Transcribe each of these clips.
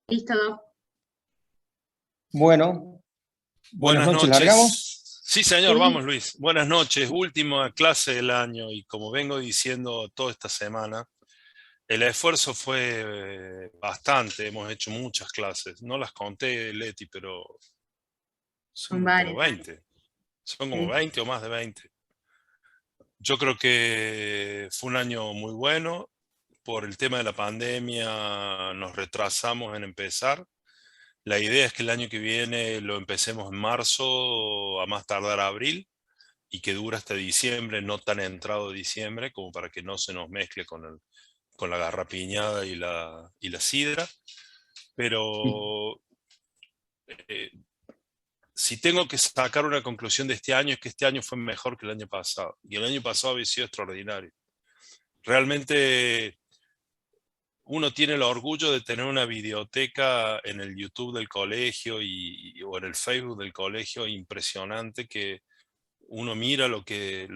Listo. Bueno, buenas Buenas noches, ¿largamos? noches. Sí, señor, vamos, Sí, Luis. Buenas noches, última clase del año y como vengo diciendo toda esta semana, el esfuerzo fue bastante, hemos hecho muchas clases. No las conté, Leti, pero son son como varios. 20. Son como Sí. 20 o más de 20. Yo creo que fue un año muy bueno. Por el tema de la pandemia nos retrasamos en empezar. La idea es que el año que viene lo empecemos en marzo, a más tardar abril, y que dura hasta diciembre, no tan entrado diciembre, como para que no se nos mezcle con la garrapiñada y la sidra. Pero eh, si tengo que sacar una conclusión de este año, es que este año fue mejor que el año pasado. Y el año pasado había sido extraordinario. Realmente uno tiene el orgullo de tener una videoteca en el YouTube del colegio o en el Facebook del colegio impresionante, que uno mira lo que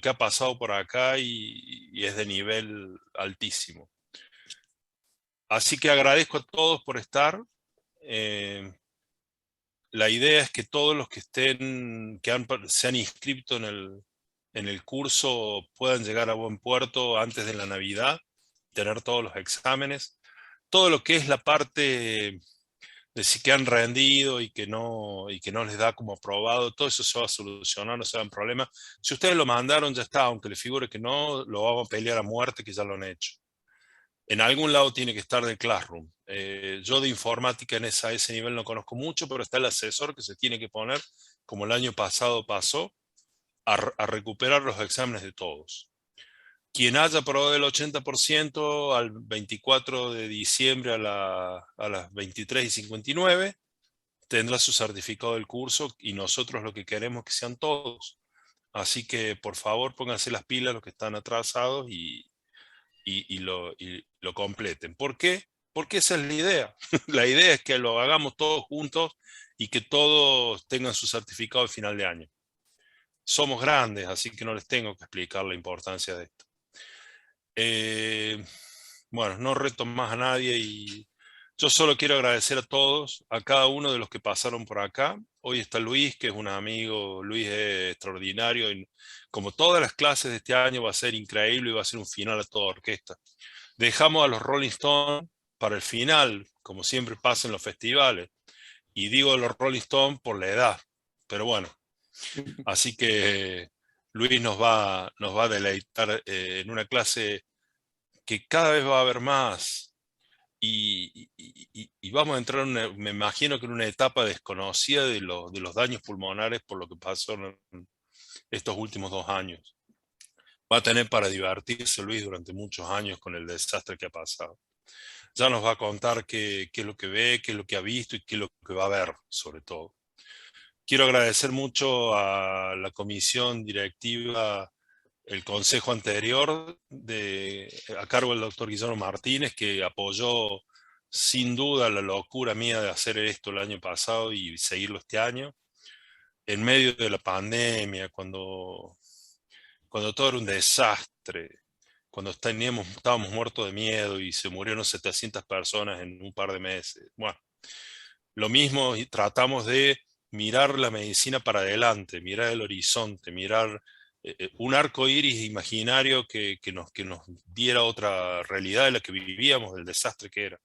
ha pasado por acá y es de nivel altísimo. Así que agradezco a todos por estar. Eh, la idea es que todos los que se han inscrito en el curso puedan llegar a buen puerto antes de la Navidad, tener todos los exámenes. Todo lo que es la parte de si que han rendido y que no les da como aprobado, todo eso se va a solucionar, no se dan problema. Si ustedes lo mandaron, ya está, aunque le figure que no, lo vamos a pelear a muerte que ya lo han hecho. En algún lado tiene que estar del Classroom. Yo de informática a ese nivel no conozco mucho, pero está el asesor que se tiene que poner, como el año pasado pasó, a recuperar los exámenes de todos. Quien haya aprobado el 80% al 24 de diciembre a las 23:59 tendrá su certificado del curso y nosotros lo que queremos es que sean todos. Así que por favor pónganse las pilas los que están atrasados y lo completen. ¿Por qué? Porque esa es la idea. La idea es que lo hagamos todos juntos y que todos tengan su certificado de final de año. Somos grandes, así que no les tengo que explicar la importancia de esto. Eh, bueno, no reto más a nadie y yo solo quiero agradecer a todos, a cada uno de los que pasaron por acá. Hoy está Luis, que es un amigo. Luis es extraordinario y como todas las clases de este año va a ser increíble y va a ser un final a toda orquesta. Dejamos a los Rolling Stones para el final, como siempre pasa en los festivales. Y digo los Rolling Stones por la edad, pero bueno, así que Luis nos va a deleitar en una clase que cada vez va a haber más y vamos a entrar me imagino que en una etapa desconocida de los daños pulmonares por lo que pasó en estos últimos 2 años. Va a tener para divertirse Luis durante muchos años con el desastre que ha pasado. Ya nos va a contar qué es lo que ve, qué es lo que ha visto y qué es lo que va a ver, sobre todo. Quiero agradecer mucho a la comisión directiva, el consejo anterior a cargo del doctor Guillermo Martínez, que apoyó sin duda la locura mía de hacer esto el año pasado y seguirlo este año, en medio de la pandemia, cuando todo era un desastre, cuando estábamos muertos de miedo y se murieron 700 personas en un par de meses. Bueno, lo mismo y tratamos de mirar la medicina para adelante, mirar el horizonte, mirar un arco iris imaginario que nos diera otra realidad de la que vivíamos, del desastre que era.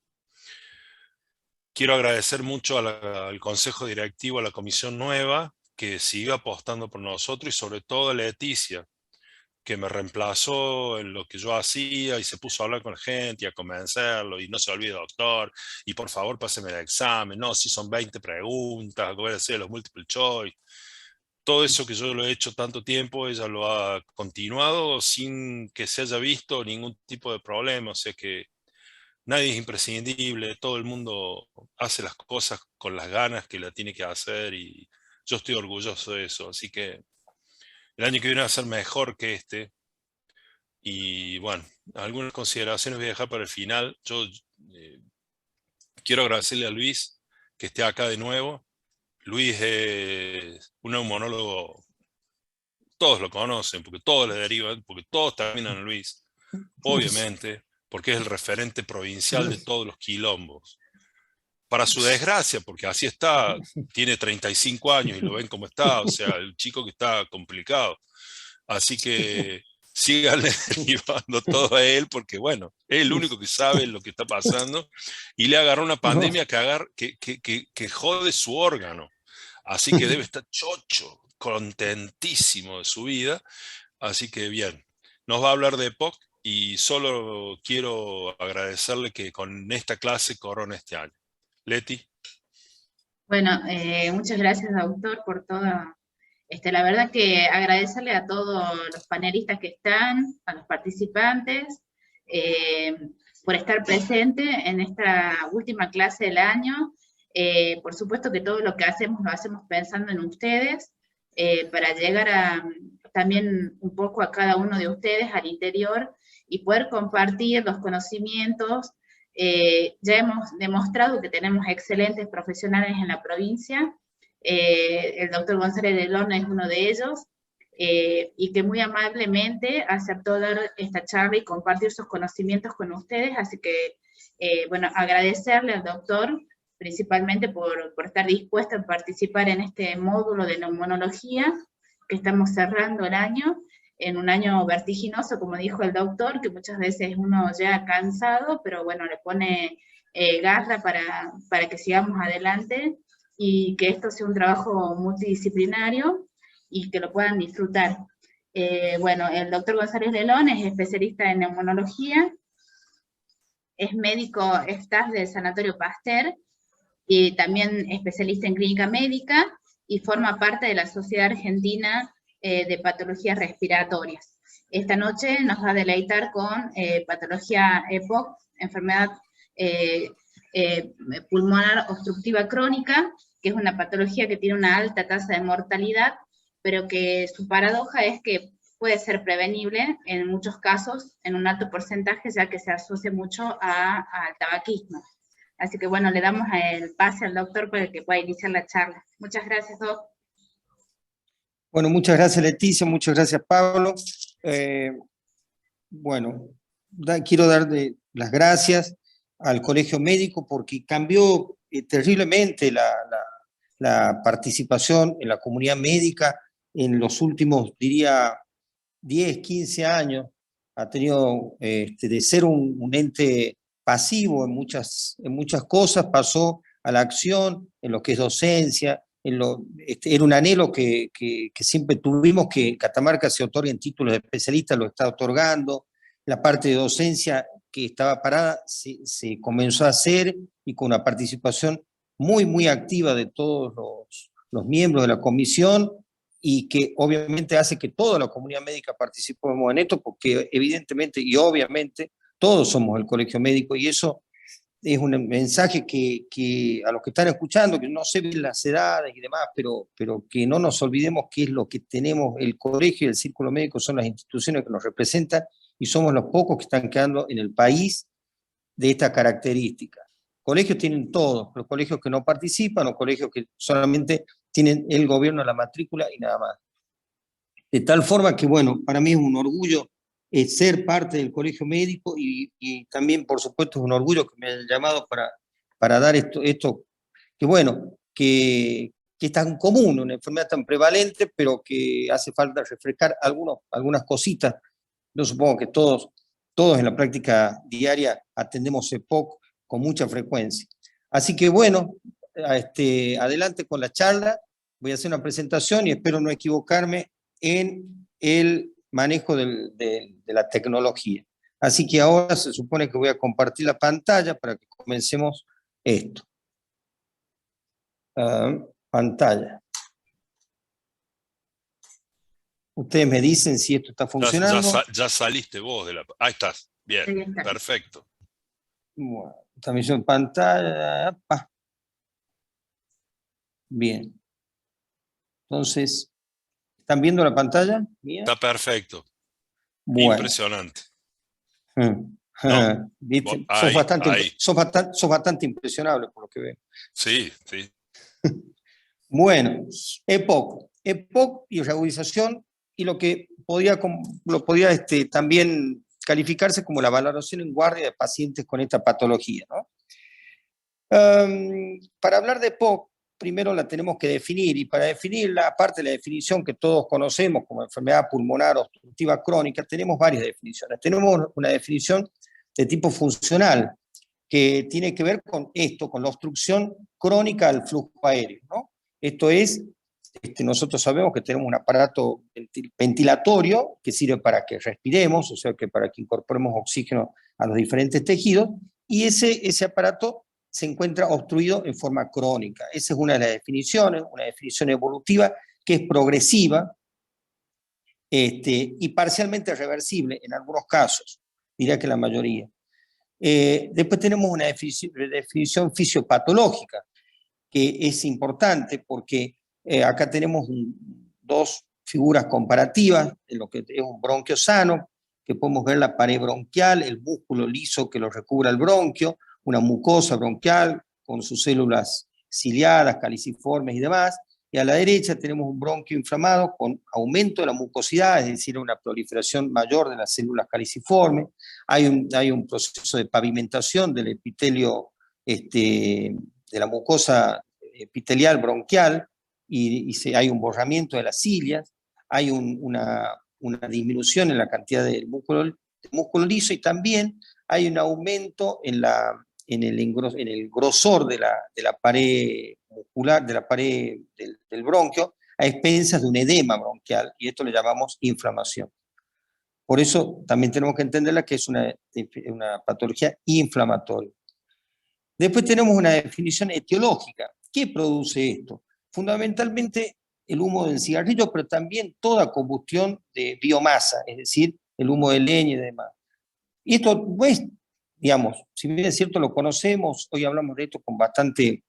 Quiero agradecer mucho al Consejo Directivo, a la Comisión Nueva, que sigue apostando por nosotros y sobre todo a Leticia, que me reemplazó en lo que yo hacía y se puso a hablar con la gente y a convencerlo y no se olvide, doctor, y por favor páseme el examen, no, si son 20 preguntas, voy a hacer los multiple choice. Todo eso que yo lo he hecho tanto tiempo, ella lo ha continuado sin que se haya visto ningún tipo de problema, o sea que nadie es imprescindible, todo el mundo hace las cosas con las ganas que la tiene que hacer y yo estoy orgulloso de eso, así que el año que viene va a ser mejor que este. Y bueno, algunas consideraciones voy a dejar para el final. Yo eh, quiero agradecerle a Luis que esté acá de nuevo. Luis es un neumonólogo, todos lo conocen, porque todos le derivan, porque todos terminan en Luis, obviamente, porque es el referente provincial de todos los quilombos. para su desgracia, porque así está, tiene 35 años y lo ven como está, o sea, el chico que está complicado. Así que síganle derivando todo a él, porque bueno, es el único que sabe lo que está pasando, y le agarró una No. pandemia que jode su órgano. Así que debe estar chocho, contentísimo de su vida. Así que bien, nos va a hablar de EPOC y solo quiero agradecerle que con esta clase corona este año. Leti. Bueno, muchas gracias, doctor, por todo. La verdad que agradecerle a todos los panelistas que están, a los participantes, eh, por estar presentes en esta última clase del año. Por supuesto que todo lo que hacemos lo hacemos pensando en ustedes, para llegar también un poco a cada uno de ustedes al interior y poder compartir los conocimientos. Ya hemos demostrado que tenemos excelentes profesionales en la provincia. El doctor González de Lorna es uno de ellos, y que muy amablemente aceptó dar esta charla y compartir sus conocimientos con ustedes. Así que, bueno, agradecerle al doctor principalmente por estar dispuesto a participar en este módulo de neumonología, que estamos cerrando el año, en un año vertiginoso, como dijo el doctor, que muchas veces uno ya cansado, pero bueno, le pone garra para que sigamos adelante, y que esto sea un trabajo multidisciplinario, y que lo puedan disfrutar. Bueno, el doctor González Lelón es especialista en neumonología, es médico staff del Sanatorio Pasteur, y también especialista en clínica médica, y forma parte de la Sociedad Argentina de Patologías Respiratorias. Esta noche nos va a deleitar con patología EPOC, enfermedad pulmonar obstructiva crónica, que es una patología que tiene una alta tasa de mortalidad, pero que su paradoja es que puede ser prevenible en muchos casos, en un alto porcentaje, ya que se asocia mucho al tabaquismo. Así que bueno, le damos el pase al doctor para que pueda iniciar la charla. Muchas gracias, doc. Bueno, muchas gracias, Leticia, muchas gracias, Pablo. Bueno, quiero dar las gracias al Colegio Médico porque cambió terriblemente la participación en la comunidad médica en los últimos, diría, 10, 15 años. Ha tenido de ser un ente pasivo en muchas cosas, pasó a la acción en lo que es docencia. Era un anhelo que siempre tuvimos, que Catamarca se otorguen títulos de especialista, lo está otorgando. La parte de docencia que estaba parada se comenzó a hacer, y con una participación muy, muy activa de todos los miembros de la comisión, y que obviamente hace que toda la comunidad médica participemos en esto, porque evidentemente y obviamente todos somos el colegio médico, y eso es un mensaje que a los que están escuchando, que no se ven las edades y demás, pero que no nos olvidemos que es lo que tenemos. El colegio y el círculo médico son las instituciones que nos representan, y somos los pocos que están quedando en el país de esta característica. Colegios tienen todos, pero colegios que no participan, o colegios que solamente tienen el gobierno, la matrícula y nada más. De tal forma que, bueno, para mí es un orgullo ser parte del colegio médico, y también, por supuesto, es un orgullo que me hayan llamado para dar esto que, bueno, que es tan común, una enfermedad tan prevalente, pero que hace falta refrescar algunas cositas. Yo supongo que todos en la práctica diaria atendemos EPOC con mucha frecuencia. Así que, bueno, adelante con la charla. Voy a hacer una presentación y espero no equivocarme en el manejo de la tecnología. Así que ahora se supone que voy a compartir la pantalla para que comencemos esto. Pantalla. Ustedes me dicen si esto está funcionando. Ya saliste vos de la... Ahí estás. Bien, Ahí está. perfecto. Bueno, transmisión en pantalla. Bien. Entonces, ¿están viendo la pantalla mía? Está perfecto. Bueno. Impresionante. No. ¿Viste? Ahí, sos bastante impresionable por lo que veo. Sí, sí. Bueno, EPOC y regularización, y lo que podía también calificarse como la valoración en guardia de pacientes con esta patología, ¿no? Para hablar de EPOC, primero la tenemos que definir, y para definirla, aparte de la definición que todos conocemos como enfermedad pulmonar obstructiva crónica, tenemos varias definiciones. Tenemos una definición de tipo funcional, que tiene que ver con esto, con la obstrucción crónica del flujo aéreo, ¿no? Esto es, nosotros sabemos que tenemos un aparato ventilatorio que sirve para que respiremos, o sea, que para que incorporemos oxígeno a los diferentes tejidos, y ese aparato se encuentra obstruido en forma crónica. Esa es una de las definiciones, una definición evolutiva que es progresiva y parcialmente reversible en algunos casos, diría que la mayoría. Después tenemos una definición fisiopatológica, que es importante porque acá tenemos dos figuras comparativas de lo que es un bronquio sano, que podemos ver la pared bronquial, el músculo liso que lo recubra el bronquio, una mucosa bronquial con sus células ciliadas, caliciformes y demás, y a la derecha tenemos un bronquio inflamado con aumento de la mucosidad, es decir, una proliferación mayor de las células caliciformes, hay un proceso de pavimentación del epitelio de la mucosa epitelial bronquial, y hay un borramiento de las cilias, hay una disminución en la cantidad de músculo liso, y también hay un aumento en el grosor de la pared muscular, de la pared del bronquio, a expensas de un edema bronquial, y esto le llamamos inflamación. Por eso también tenemos que entenderla que es una patología inflamatoria. Después tenemos una definición etiológica. ¿Qué produce esto? Fundamentalmente el humo del cigarrillo, pero también toda combustión de biomasa, es decir, el humo de leña y demás. Y esto no es, digamos, si bien es cierto lo conocemos, hoy hablamos de esto con bastante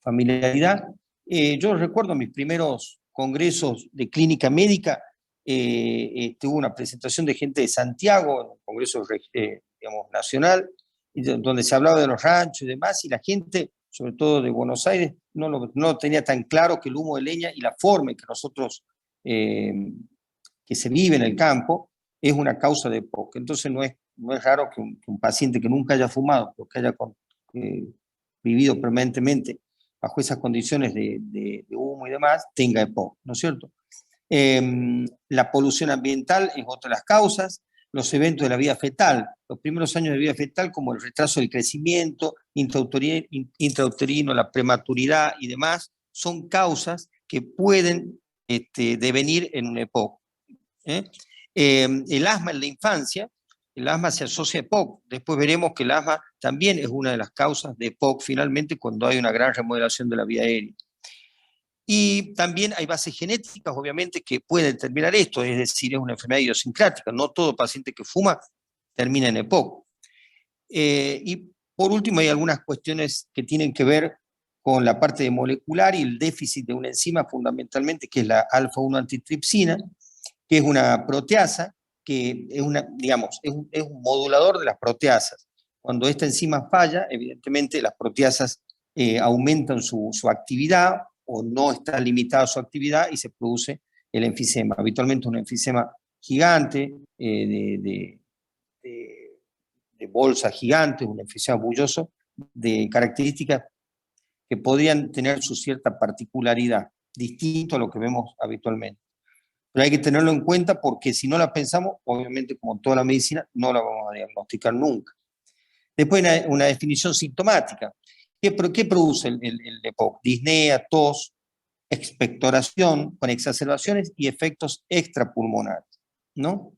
familiaridad. Yo recuerdo mis primeros congresos de clínica médica, tuve una presentación de gente de Santiago, en un congreso digamos, nacional, donde se hablaba de los ranchos y demás, y la gente, sobre todo de Buenos Aires, no lo tenía tan claro que el humo de leña y la forma en que nosotros, que se vive en el campo, es una causa de EPOC. Entonces no es raro que un paciente que nunca haya fumado, o que haya vivido permanentemente bajo esas condiciones de humo y demás, tenga EPOC, ¿no es cierto? La polución ambiental es otra de las causas, los eventos de la vida fetal, los primeros años de vida fetal como el retraso del crecimiento, intrauterino, la prematuridad y demás, son causas que pueden devenir en un EPOC. El asma en la infancia, el asma se asocia a EPOC, después veremos que el asma también es una de las causas de EPOC finalmente cuando hay una gran remodelación de la vía aérea. Y también hay bases genéticas, obviamente, que pueden determinar esto, es decir, es una enfermedad idiosincrática, no todo paciente que fuma termina en EPOC. Y por último hay algunas cuestiones que tienen que ver con la parte de molecular y el déficit de una enzima fundamentalmente, que es la alfa-1 antitripsina, que es una proteasa, que es un modulador de las proteasas. Cuando esta enzima falla, evidentemente las proteasas aumentan su actividad, o no está limitada su actividad, y se produce el enfisema. Habitualmente un enfisema gigante, de bolsa gigante, un enfisema bulloso, de características que podrían tener su cierta particularidad, distinto a lo que vemos habitualmente. Pero hay que tenerlo en cuenta porque si no la pensamos, obviamente como toda la medicina, no la vamos a diagnosticar nunca. Después una definición sintomática. ¿Qué produce el EPOC? Disnea, tos, expectoración con exacerbaciones y efectos extrapulmonares, ¿no?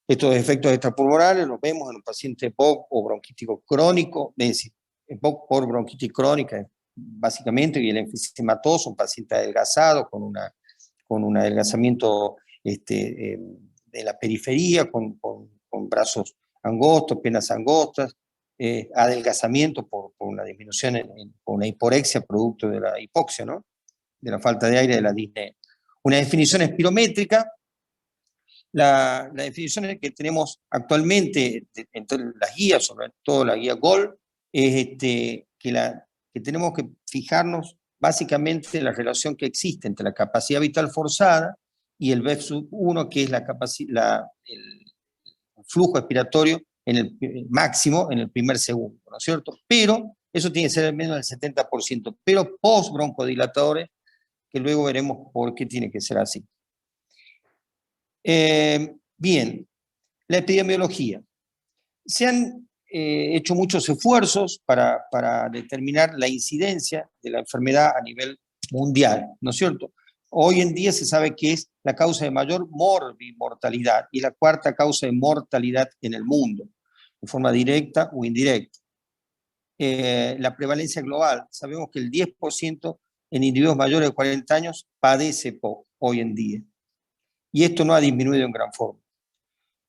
Estos efectos extrapulmonares los vemos en un paciente EPOC o bronquítico crónico, es decir, EPOC por bronquitis crónica, básicamente, y el enfisемatoso, un paciente adelgazado con un adelgazamiento de la periferia, con brazos angostos, piernas angostas, adelgazamiento por una disminución, por una hiporexia producto de la hipoxia, ¿no? De la falta de aire, de la disnea. Una definición espirométrica, la definición que tenemos actualmente entre las guías, sobre todo la guía GOL, es que tenemos que fijarnos básicamente en la relación que existe entre la capacidad vital forzada y el BEF1, que es el flujo expiratorio en el máximo en el primer segundo, ¿no es cierto? Pero eso tiene que ser al menos el 70%, pero post broncodilatadores, que luego veremos por qué tiene que ser así. Bien, la epidemiología. Se han hecho muchos esfuerzos para determinar la incidencia de la enfermedad a nivel mundial, ¿no es cierto? Hoy en día se sabe que es la causa de mayor morbimortalidad y la cuarta causa de mortalidad en el mundo, de forma directa o indirecta. La prevalencia global, sabemos que el 10% en individuos mayores de 40 años padece EPOC hoy en día, y esto no ha disminuido en gran forma.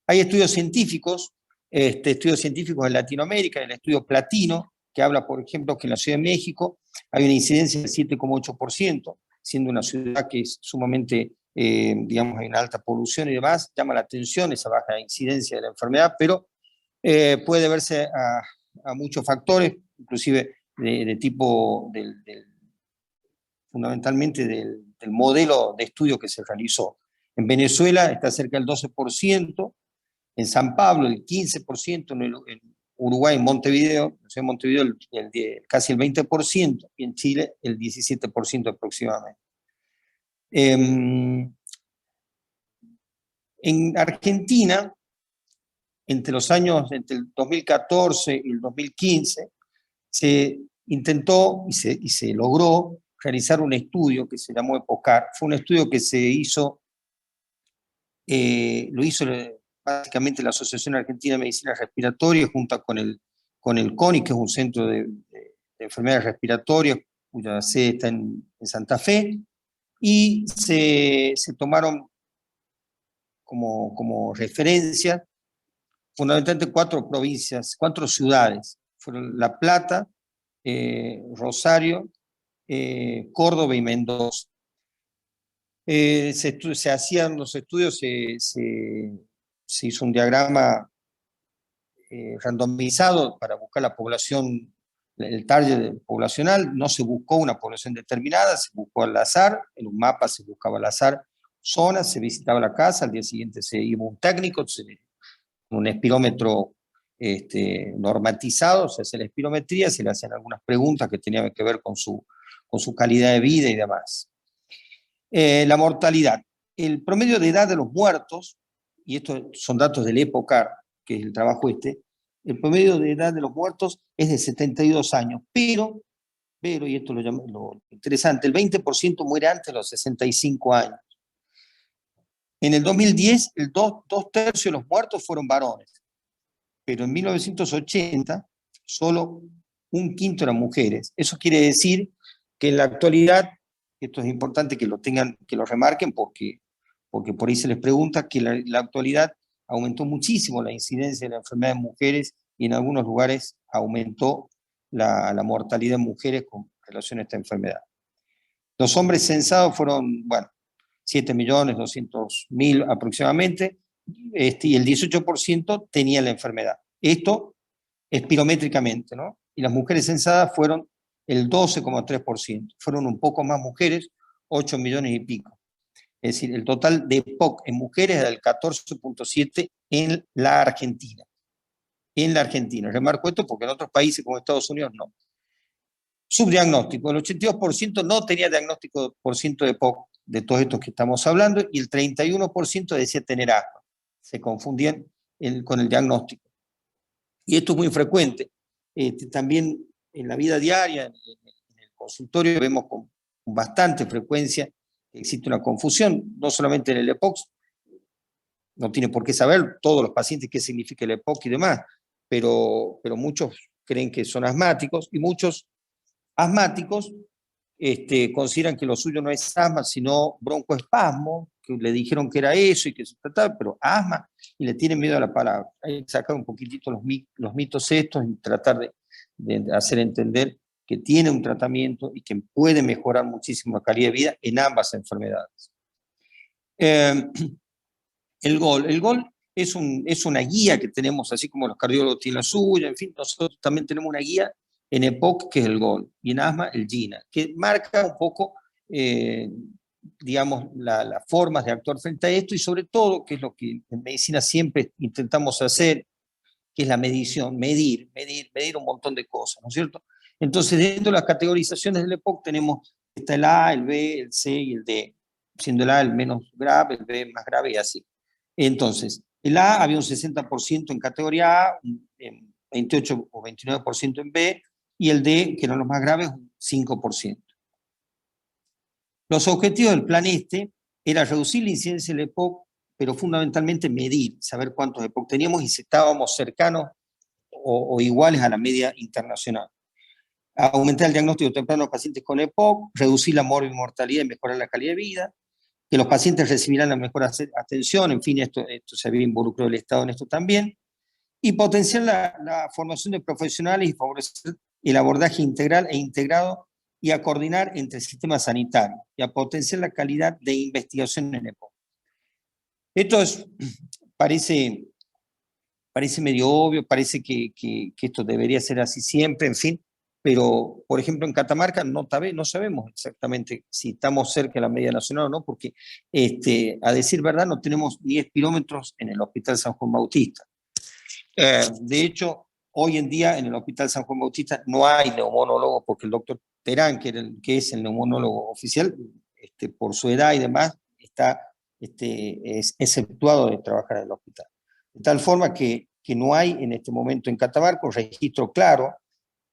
Hay estudios científicos en Latinoamérica, el estudio Platino, que habla, por ejemplo, que en la Ciudad de México hay una incidencia del 7,8%, siendo una ciudad que es sumamente, digamos, hay una alta polución y demás, llama la atención esa baja incidencia de la enfermedad, pero puede deberse a muchos factores, inclusive de tipo, fundamentalmente del modelo de estudio que se realizó. En Venezuela está cerca del 12%, en San Pablo el 15%, en Uruguay, en Montevideo, casi el 20%, y en Chile el 17% aproximadamente. En Argentina, entre el 2014 y el 2015, se intentó y se logró realizar un estudio que se llamó EPOCAR. Fue un estudio que se hizo, lo hizo básicamente la Asociación Argentina de Medicina Respiratoria, junto con el CONI, que es un centro de enfermedades respiratorias, cuya sede está en Santa Fe, y se tomaron como referencia fundamentalmente 4 provincias, 4 ciudades. Fueron La Plata, Rosario, Córdoba y Mendoza. Se hacían los estudios, se hizo un diagrama randomizado para buscar la población, el target poblacional. No se buscó una población determinada, se buscó al azar, en un mapa se buscaba al azar zonas, se visitaba la casa, al día siguiente se iba un técnico, un espirómetro normatizado, se hace la espirometría, se le hacen algunas preguntas que tenían que ver con su calidad de vida y demás. La mortalidad. El promedio de edad de los muertos, y estos son datos del EPOCAR, que es el trabajo el promedio de edad de los muertos es de 72 años, pero y esto lo interesante, el 20% muere antes de los 65 años. En el 2010, 2/3 de los muertos fueron varones, pero en 1980 solo 1/5 eran mujeres. Eso quiere decir que en la actualidad, esto es importante que lo remarquen porque por ahí se les pregunta, que en la actualidad aumentó muchísimo la incidencia de la enfermedad en mujeres y en algunos lugares aumentó la mortalidad en mujeres con relación a esta enfermedad. Los hombres censados fueron, 7.200.000 aproximadamente, y el 18% tenía la enfermedad. Esto espirométricamente, ¿no? Y las mujeres censadas fueron el 12,3%. Fueron un poco más mujeres, 8 millones y pico. Es decir, el total de EPOC en mujeres era del 14,7% en la Argentina. En la Argentina. Remarco esto porque en otros países como Estados Unidos no. Subdiagnóstico. El 82% no tenía diagnóstico por ciento de EPOC, de todos estos que estamos hablando, y el 31% decía tener asma. Se confundían con el diagnóstico. Y esto es muy frecuente. También en la vida diaria, en el consultorio, vemos con bastante frecuencia que existe una confusión, no solamente en el EPOC, no tiene por qué saber todos los pacientes qué significa el EPOC y demás, pero muchos creen que son asmáticos, y muchos asmáticos consideran que lo suyo no es asma, sino broncoespasmo, que le dijeron que era eso y que se trataba, pero asma, y le tienen miedo a la palabra. Hay que sacar un poquitito los mitos estos y tratar de hacer entender que tiene un tratamiento y que puede mejorar muchísimo la calidad de vida en ambas enfermedades. El GOL es una guía que tenemos, así como los cardiólogos tienen la suya, en fin, nosotros también tenemos una guía en EPOC, que es el GOL, y en asma, el GINA, que marca un poco, digamos, las formas de actuar frente a esto, y sobre todo, que es lo que en medicina siempre intentamos hacer, que es la medición, medir un montón de cosas, ¿no es cierto? Entonces, dentro de las categorizaciones del EPOC tenemos, está el A, el B, el C y el D, siendo el A el menos grave, el B más grave y así. Entonces, el A había un 60% en categoría A, un 28 o 29% en B, y el D, que eran los más graves, un 5%. Los objetivos del plan era reducir la incidencia del EPOC, pero fundamentalmente medir, saber cuántos EPOC teníamos y si estábamos cercanos o iguales a la media internacional. Aumentar el diagnóstico temprano de los pacientes con EPOC, reducir la mortalidad y mejorar la calidad de vida, que los pacientes recibirán la mejor atención, en fin, esto se había involucrado el Estado en esto también, y potenciar la formación de profesionales y favorecer el abordaje integral e integrado y a coordinar entre sistemas sanitarios y a potenciar la calidad de investigación en EPOC. Esto parece medio obvio, parece que esto debería ser así siempre, en fin, pero, por ejemplo, en Catamarca no sabemos exactamente si estamos cerca de la media nacional o no, porque, a decir verdad, no tenemos ni espirómetros en el Hospital San Juan Bautista. De hecho, hoy en día en el Hospital San Juan Bautista no hay neumonólogo, porque el doctor Terán, que es el neumonólogo oficial, por su edad y demás, está es exceptuado de trabajar en el hospital. De tal forma que no hay en este momento en Catamarca un registro claro,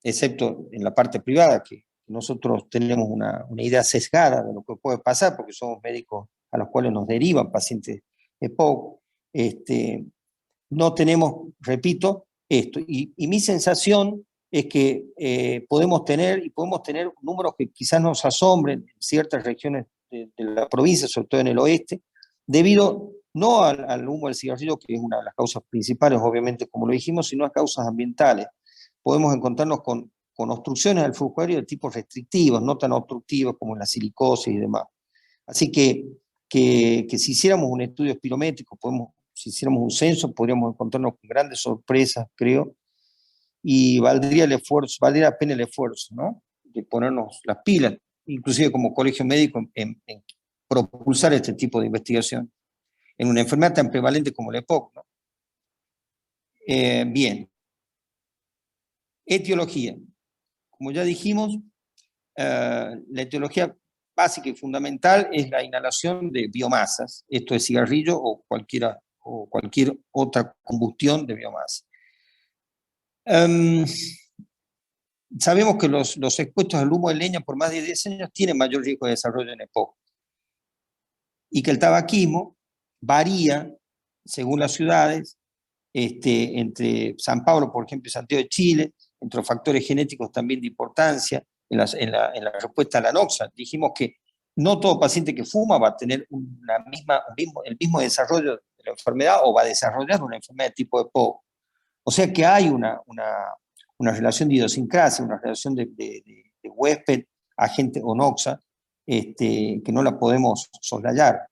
excepto en la parte privada, que nosotros tenemos una idea sesgada de lo que puede pasar, porque somos médicos a los cuales nos derivan pacientes EPOC. No tenemos, repito, esto. Y mi sensación es que podemos tener números que quizás nos asombren en ciertas regiones de la provincia, sobre todo en el oeste, debido no al humo del cigarrillo, que es una de las causas principales, obviamente, como lo dijimos, sino a causas ambientales. Podemos encontrarnos con obstrucciones del flujo aéreo de tipo restrictivos, no tan obstructivos como la silicosis y demás. Así que si hiciéramos un estudio espirométrico, si hiciéramos un censo, podríamos encontrarnos con grandes sorpresas, creo, y valdría la pena el esfuerzo, ¿no? De ponernos las pilas, inclusive como colegio médico, en propulsar este tipo de investigación en una enfermedad tan prevalente como la EPOC, ¿no? Bien. Etiología. Como ya dijimos, la etiología básica y fundamental es la inhalación de biomasas, esto es cigarrillo o cualquier otra combustión de biomasa. Sabemos que los expuestos al humo de leña por más de 10 años tienen mayor riesgo de desarrollo en EPOC, y que el tabaquismo varía según las ciudades, entre San Pablo, por ejemplo, y Santiago de Chile, entre los factores genéticos también de importancia, en la respuesta a la NOXA. Dijimos que no todo paciente que fuma va a tener el mismo desarrollo de la enfermedad o va a desarrollar una enfermedad de tipo EPOC. O sea que hay una relación de idiosincrasia, una relación de huésped, agente o NOXA, que no la podemos soslayar.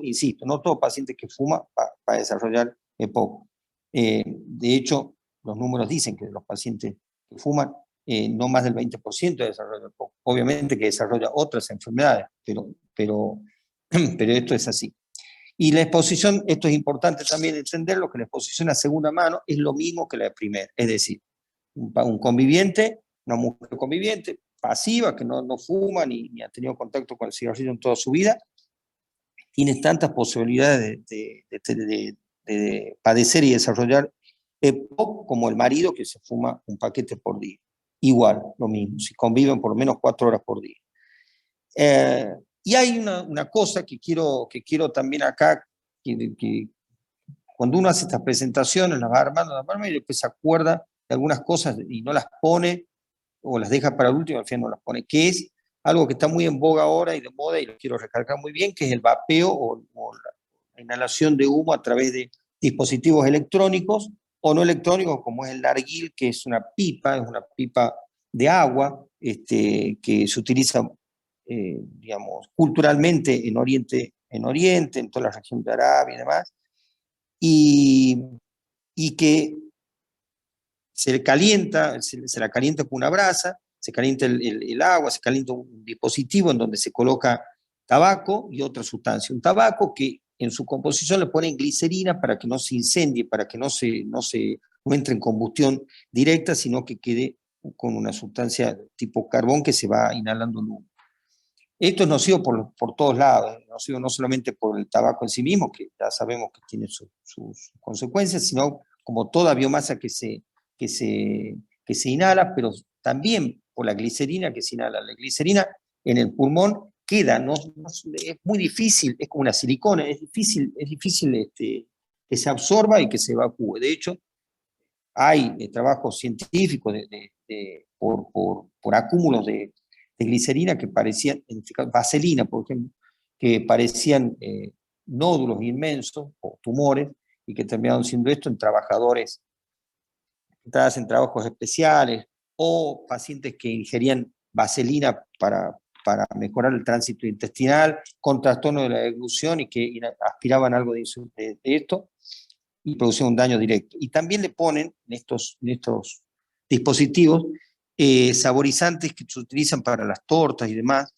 Insisto, no todo paciente que fuma va a desarrollar EPOC. De hecho, los números dicen que los pacientes que fuman, no más del 20% desarrolla EPOC. Obviamente que desarrolla otras enfermedades, pero esto es así. Y la exposición, esto es importante también entenderlo, que la exposición a segunda mano es lo mismo que la de primera. Es decir, un conviviente, una mujer conviviente, pasiva, que no fuma ni ha tenido contacto con el cigarrillo en toda su vida, tiene tantas posibilidades de padecer y desarrollar EPOC como el marido que se fuma un paquete por día. Igual, lo mismo, si conviven por lo menos 4 horas por día. Y hay una cosa que quiero también acá, que cuando uno hace estas presentaciones, las va armando, y después se acuerda de algunas cosas y no las pone, o las deja para el último, al final no las pone, que es algo que está muy en boga ahora y de moda, y lo quiero recalcar muy bien, que es el vapeo o la inhalación de humo a través de dispositivos electrónicos o no electrónicos, como es el narguil, que es una pipa de agua, que se utiliza, digamos, culturalmente en Oriente, en toda la región de Arabia y demás, y que se la calienta con una brasa, se calienta el agua, se calienta un dispositivo en donde se coloca tabaco y otra sustancia. Un tabaco que en su composición le ponen glicerina para que no se incendie, para que no entre en combustión directa, sino que quede con una sustancia tipo carbón que se va inhalando el humo. Esto es nocivo por todos lados, es nocivo no solamente por el tabaco en sí mismo, que ya sabemos que tiene sus consecuencias, sino como toda biomasa que se inhala, pero también por la glicerina que se inhala. La glicerina en el pulmón queda, es muy difícil, es como una silicona, es difícil que se absorba y que se evacúe. De hecho, hay trabajos científicos por acúmulos de glicerina que parecían, vaselina, por ejemplo, que parecían nódulos inmensos o tumores y que terminaron siendo esto en trabajadores entradas en trabajos especiales o pacientes que ingerían vaselina para mejorar el tránsito intestinal con trastorno de la deglución y que aspiraban algo de esto y producían un daño directo. Y también le ponen en estos dispositivos saborizantes que se utilizan para las tortas y demás,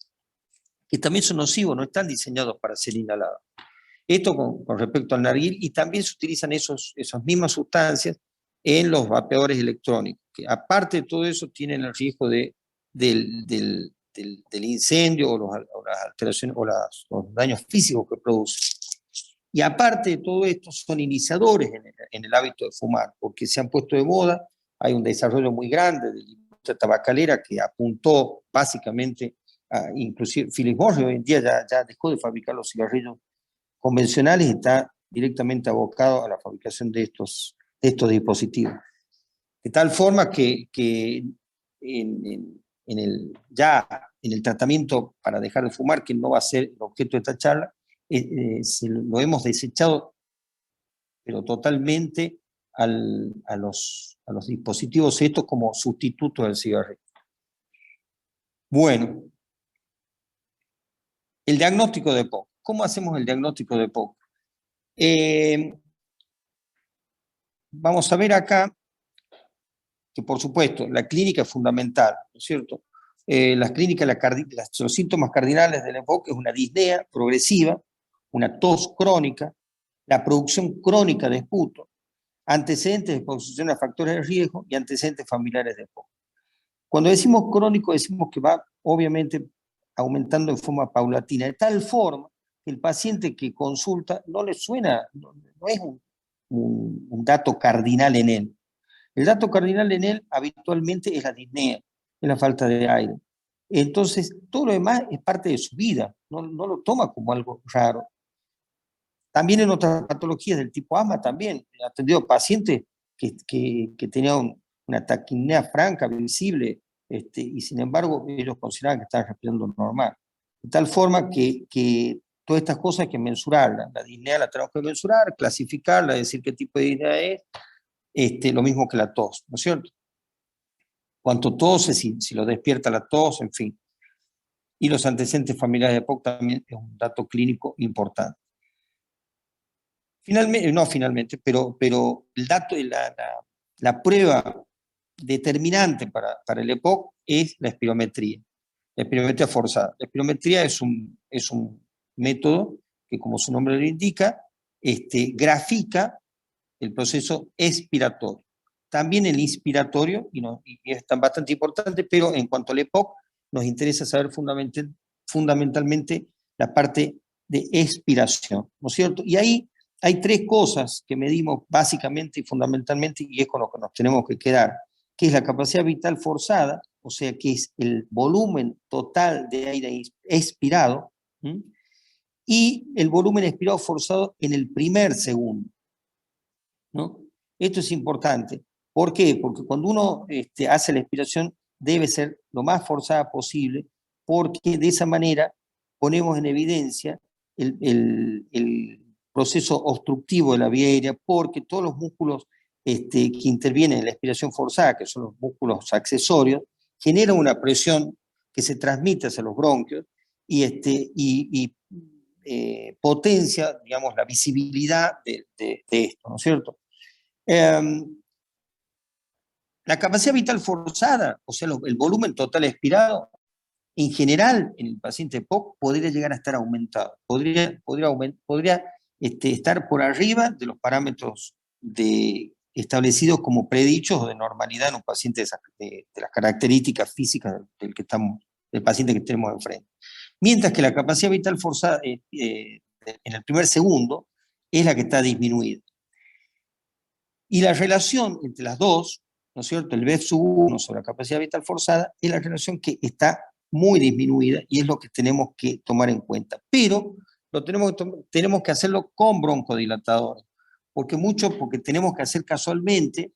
que también son nocivos, no están diseñados para ser inhalados. Esto con respecto al narguil, y también se utilizan esas mismas sustancias en los vapeadores electrónicos, que aparte de todo eso tienen el riesgo del incendio o las alteraciones o los daños físicos que producen. Y aparte de todo esto, son iniciadores en el hábito de fumar, porque se han puesto de moda, hay un desarrollo muy grande de la industria tabacalera que apuntó básicamente, inclusive Philip Morris hoy en día ya dejó de fabricar los cigarrillos convencionales y está directamente abocado a la fabricación de estos dispositivos. De tal forma que en el tratamiento para dejar de fumar, que no va a ser el objeto de esta charla, lo hemos desechado, pero totalmente a los dispositivos estos como sustituto del cigarrillo. Bueno, el diagnóstico de EPOC. ¿Cómo hacemos el diagnóstico de EPOC? Vamos a ver acá que, por supuesto, la clínica es fundamental, ¿no es cierto? Las clínicas, los síntomas cardinales del EPOC es una disnea progresiva, una tos crónica, la producción crónica de esputo, antecedentes de exposición a factores de riesgo y antecedentes familiares de EPOC. Cuando decimos crónico, decimos que va, obviamente, aumentando en forma paulatina, de tal forma que el paciente que consulta no le suena, no es un dato cardinal en él. El dato cardinal en él habitualmente es la disnea, es la falta de aire. Entonces, todo lo demás es parte de su vida, no lo toma como algo raro. También en otras patologías del tipo asma, también he atendido pacientes que tenían una taquipnea franca, visible, y sin embargo ellos consideraban que estaban respirando normal. De tal forma que todas estas cosas hay que mensurarlas. La disnea la tenemos que mensurar, clasificarla, decir qué tipo de disnea es, lo mismo que la tos, ¿no es cierto? Cuánto tose, si lo despierta la tos, en fin. Y los antecedentes familiares de EPOC también es un dato clínico importante. Finalmente, pero el dato de la prueba determinante para el EPOC es la espirometría forzada. La espirometría es un método que, como su nombre lo indica, grafica el proceso expiratorio. También el inspiratorio, y es bastante importante, pero en cuanto al EPOC, nos interesa saber fundamentalmente la parte de expiración, ¿no es cierto? Y ahí hay tres cosas que medimos básicamente y fundamentalmente, y es con lo que nos tenemos que quedar, que es la capacidad vital forzada, o sea, que es el volumen total de aire expirado, y el volumen expirado forzado en el primer segundo, ¿no? Esto es importante. ¿Por qué? Porque cuando uno hace la expiración debe ser lo más forzada posible, porque de esa manera ponemos en evidencia el proceso obstructivo de la vía aérea, porque todos los músculos que intervienen en la expiración forzada, que son los músculos accesorios, generan una presión que se transmite hacia los bronquios y potencia, digamos, la visibilidad de esto, ¿no es cierto? La capacidad vital forzada, o sea, el volumen total expirado, en general, en el paciente EPOC, podría llegar a estar aumentado. Podría estar por arriba de los parámetros establecidos como predichos o de normalidad en un paciente de las características físicas del paciente que tenemos enfrente. Mientras que la capacidad vital forzada en el primer segundo es la que está disminuida. Y la relación entre las dos, ¿no es cierto?, el BEF-1 sobre la capacidad vital forzada, es la relación que está muy disminuida y es lo que tenemos que tomar en cuenta. Pero tenemos que hacerlo con broncodilatadores, porque tenemos que hacer casualmente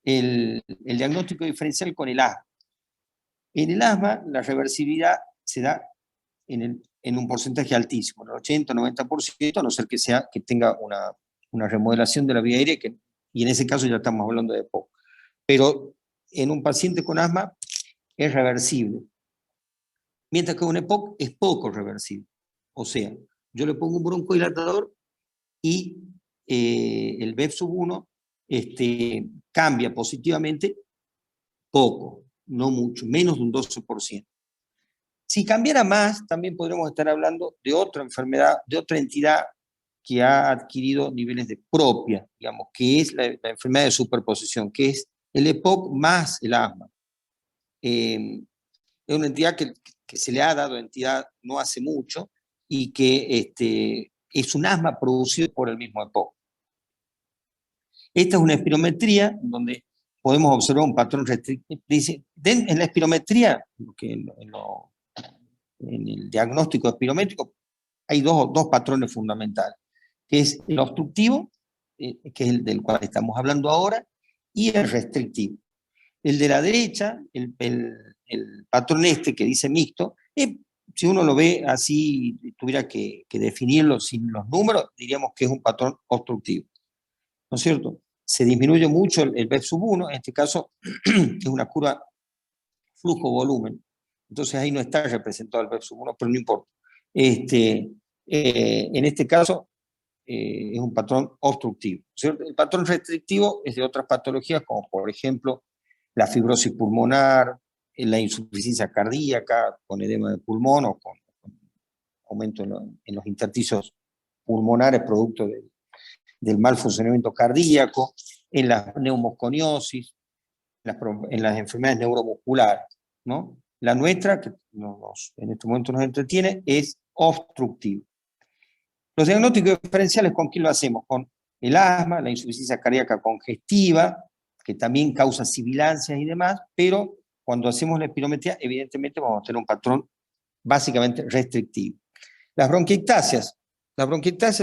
el diagnóstico diferencial con el asma. En el asma, la reversibilidad se da en un porcentaje altísimo, el 80-90%, a no ser que tenga una remodelación de la vía aérea, y en ese caso ya estamos hablando de EPOC. Pero en un paciente con asma es reversible, mientras que un EPOC es poco reversible. O sea, yo le pongo un broncodilatador y el BEF-1 cambia positivamente poco, no mucho, menos de un 12%. Si cambiara más, también podríamos estar hablando de otra enfermedad, de otra entidad que ha adquirido niveles de propia, digamos, que es la enfermedad de superposición, que es el EPOC más el asma. Es una entidad que se le ha dado entidad no hace mucho y que es un asma producido por el mismo EPOC. Esta es una espirometría donde podemos observar un patrón restrictivo. En la espirometría, en el diagnóstico espirométrico, hay dos patrones fundamentales, que es el obstructivo, que es el del cual estamos hablando ahora, y el restrictivo. El de la derecha, el patrón que dice mixto, si uno lo ve así, tuviera que definirlo sin los números, diríamos que es un patrón obstructivo. ¿No es cierto? Se disminuye mucho el BEF-1, en este caso es una curva flujo-volumen. Entonces ahí no está representado el BEF-1, pero no importa. En este caso es un patrón obstructivo, ¿cierto? El patrón restrictivo es de otras patologías, como por ejemplo la fibrosis pulmonar, la insuficiencia cardíaca, con edema de pulmón o con aumento en los intersticios pulmonares producto del mal funcionamiento cardíaco, en la neumoconiosis, en las enfermedades neuromusculares, ¿no? La nuestra, que en este momento nos entretiene, es obstructiva. Los diagnósticos diferenciales, ¿con quién lo hacemos? Con el asma, la insuficiencia cardíaca congestiva, que también causa sibilancias y demás, pero cuando hacemos la espirometría, evidentemente vamos a tener un patrón básicamente restrictivo. Las bronquiectasias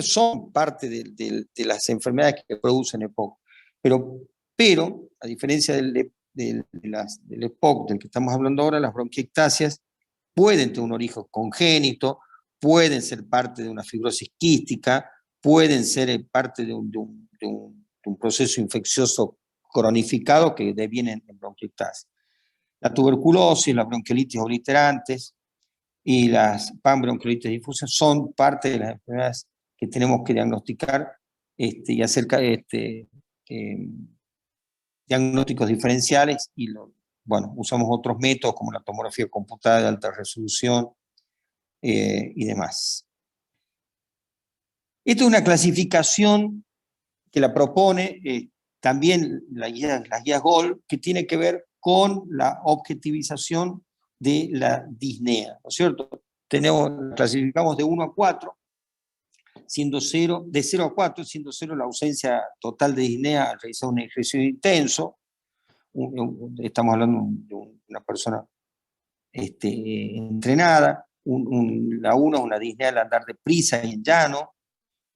son parte de las enfermedades que producen EPOC, pero a diferencia del EPOC del que estamos hablando ahora, las bronquiectasias pueden tener un origen congénito, pueden ser parte de una fibrosis quística, pueden ser parte de un proceso infeccioso cronificado que deviene en bronquiectasia. La tuberculosis, las bronquiolitis obliterantes y las panbronquiolitis difusas son parte de las enfermedades que tenemos que diagnosticar y hacer diagnósticos diferenciales y usamos otros métodos como la tomografía computada de alta resolución y demás. Esta es una clasificación que la propone también las guías GOL, que tiene que ver con la objetivización de la disnea, ¿no es cierto? Clasificamos de 1 a 4, siendo 0, de 0 a 4, siendo 0 la ausencia total de disnea al realizar un ejercicio intenso. Estamos hablando de una persona entrenada. La 1 es una disnea al andar deprisa y en llano,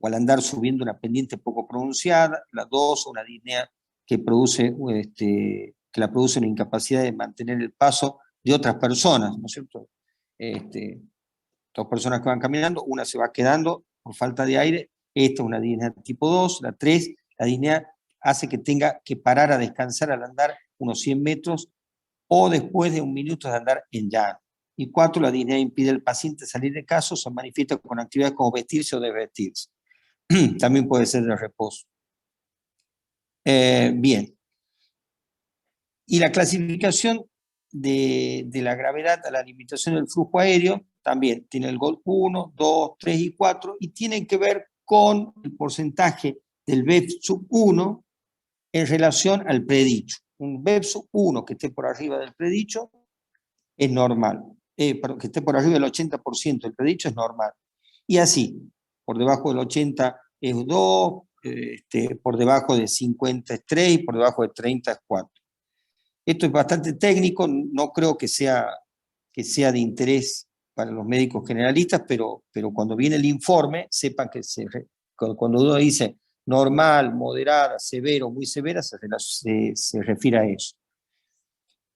o al andar subiendo una pendiente poco pronunciada. La 2 es una disnea que la produce una incapacidad de mantener el paso de otras personas, ¿no es cierto? Dos personas que van caminando, una se va quedando por falta de aire. Esta es una disnea tipo 2. La 3, la disnea hace que tenga que parar a descansar al andar unos 100 metros o después de 1 minuto de andar en llano. Y 4, la disnea impide al paciente salir de casa, se manifiesta con actividades como vestirse o desvestirse. También puede ser de reposo. Bien. Y la clasificación de la gravedad a la limitación del flujo aéreo también tiene el GOL 1, 2, 3 y 4 y tiene que ver con el porcentaje del BEF-1 en relación al predicho. Un BEPS 1 que esté por arriba del predicho es normal. Que esté por arriba del 80% del predicho es normal. Y así, por debajo del 80 es 2, por debajo de 50 es 3 y por debajo de 30 es 4. Esto es bastante técnico, no creo que sea de interés para los médicos generalistas, pero cuando viene el informe, sepan que cuando uno dice normal, moderada, severo, muy severa, se refiere a eso.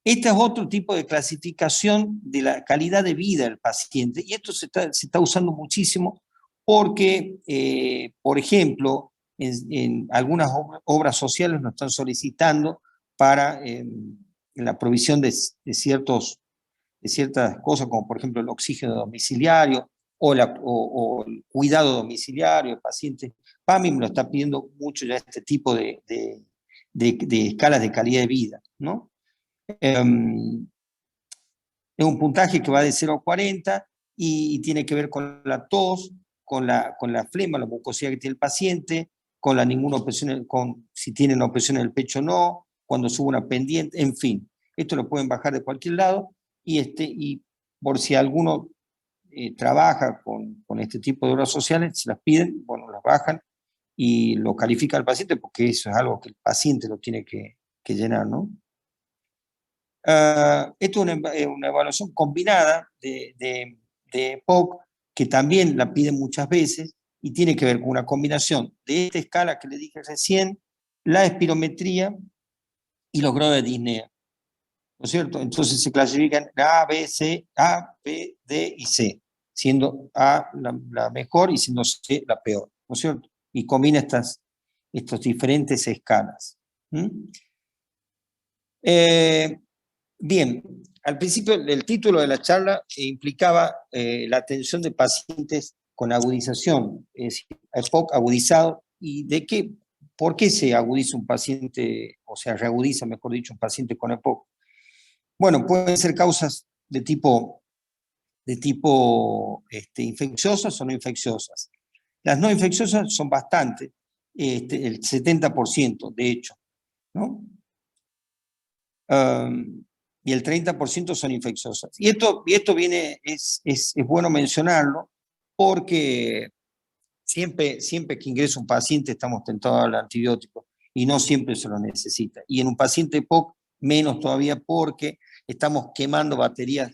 Este es otro tipo de clasificación de la calidad de vida del paciente, y esto se está usando muchísimo porque, por ejemplo, en algunas obras sociales nos están solicitando para la provisión de ciertas cosas, como por ejemplo el oxígeno domiciliario o el cuidado domiciliario, el paciente. PAMI me lo está pidiendo mucho ya este tipo de escalas de calidad de vida, ¿no? Es un puntaje que va de 0 a 40 y tiene que ver con la tos, con la flema, la mucosidad que tiene el paciente, con ninguna opresión, si tienen opresión en el pecho o no, cuando sube una pendiente, en fin. Esto lo pueden bajar de cualquier lado y por si alguno trabaja con este tipo de obras sociales, se las piden, bueno, las bajan y lo califica al paciente porque eso es algo que el paciente lo tiene que llenar, ¿no? Esto es una evaluación combinada de EPOC, que también la piden muchas veces, y tiene que ver con una combinación de esta escala que le dije recién, la espirometría y los grados de disnea, ¿no es cierto? Entonces se clasifican A, B, D y C, siendo A la mejor y siendo C la peor, ¿no es cierto? Y combina estas diferentes escalas. Bien, al principio el título de la charla implicaba la atención de pacientes con agudización, es decir, EPOC agudizado, y por qué se agudiza un paciente, o sea, reagudiza, mejor dicho, un paciente con EPOC. Bueno, pueden ser causas de tipo infecciosas o no infecciosas. Las no infecciosas son bastante, el 70% de hecho, ¿no? Y el 30% son infecciosas. Y esto es bueno mencionarlo porque siempre que ingresa un paciente estamos tentados al antibiótico y no siempre se lo necesita. Y en un paciente EPOC menos todavía porque estamos quemando baterías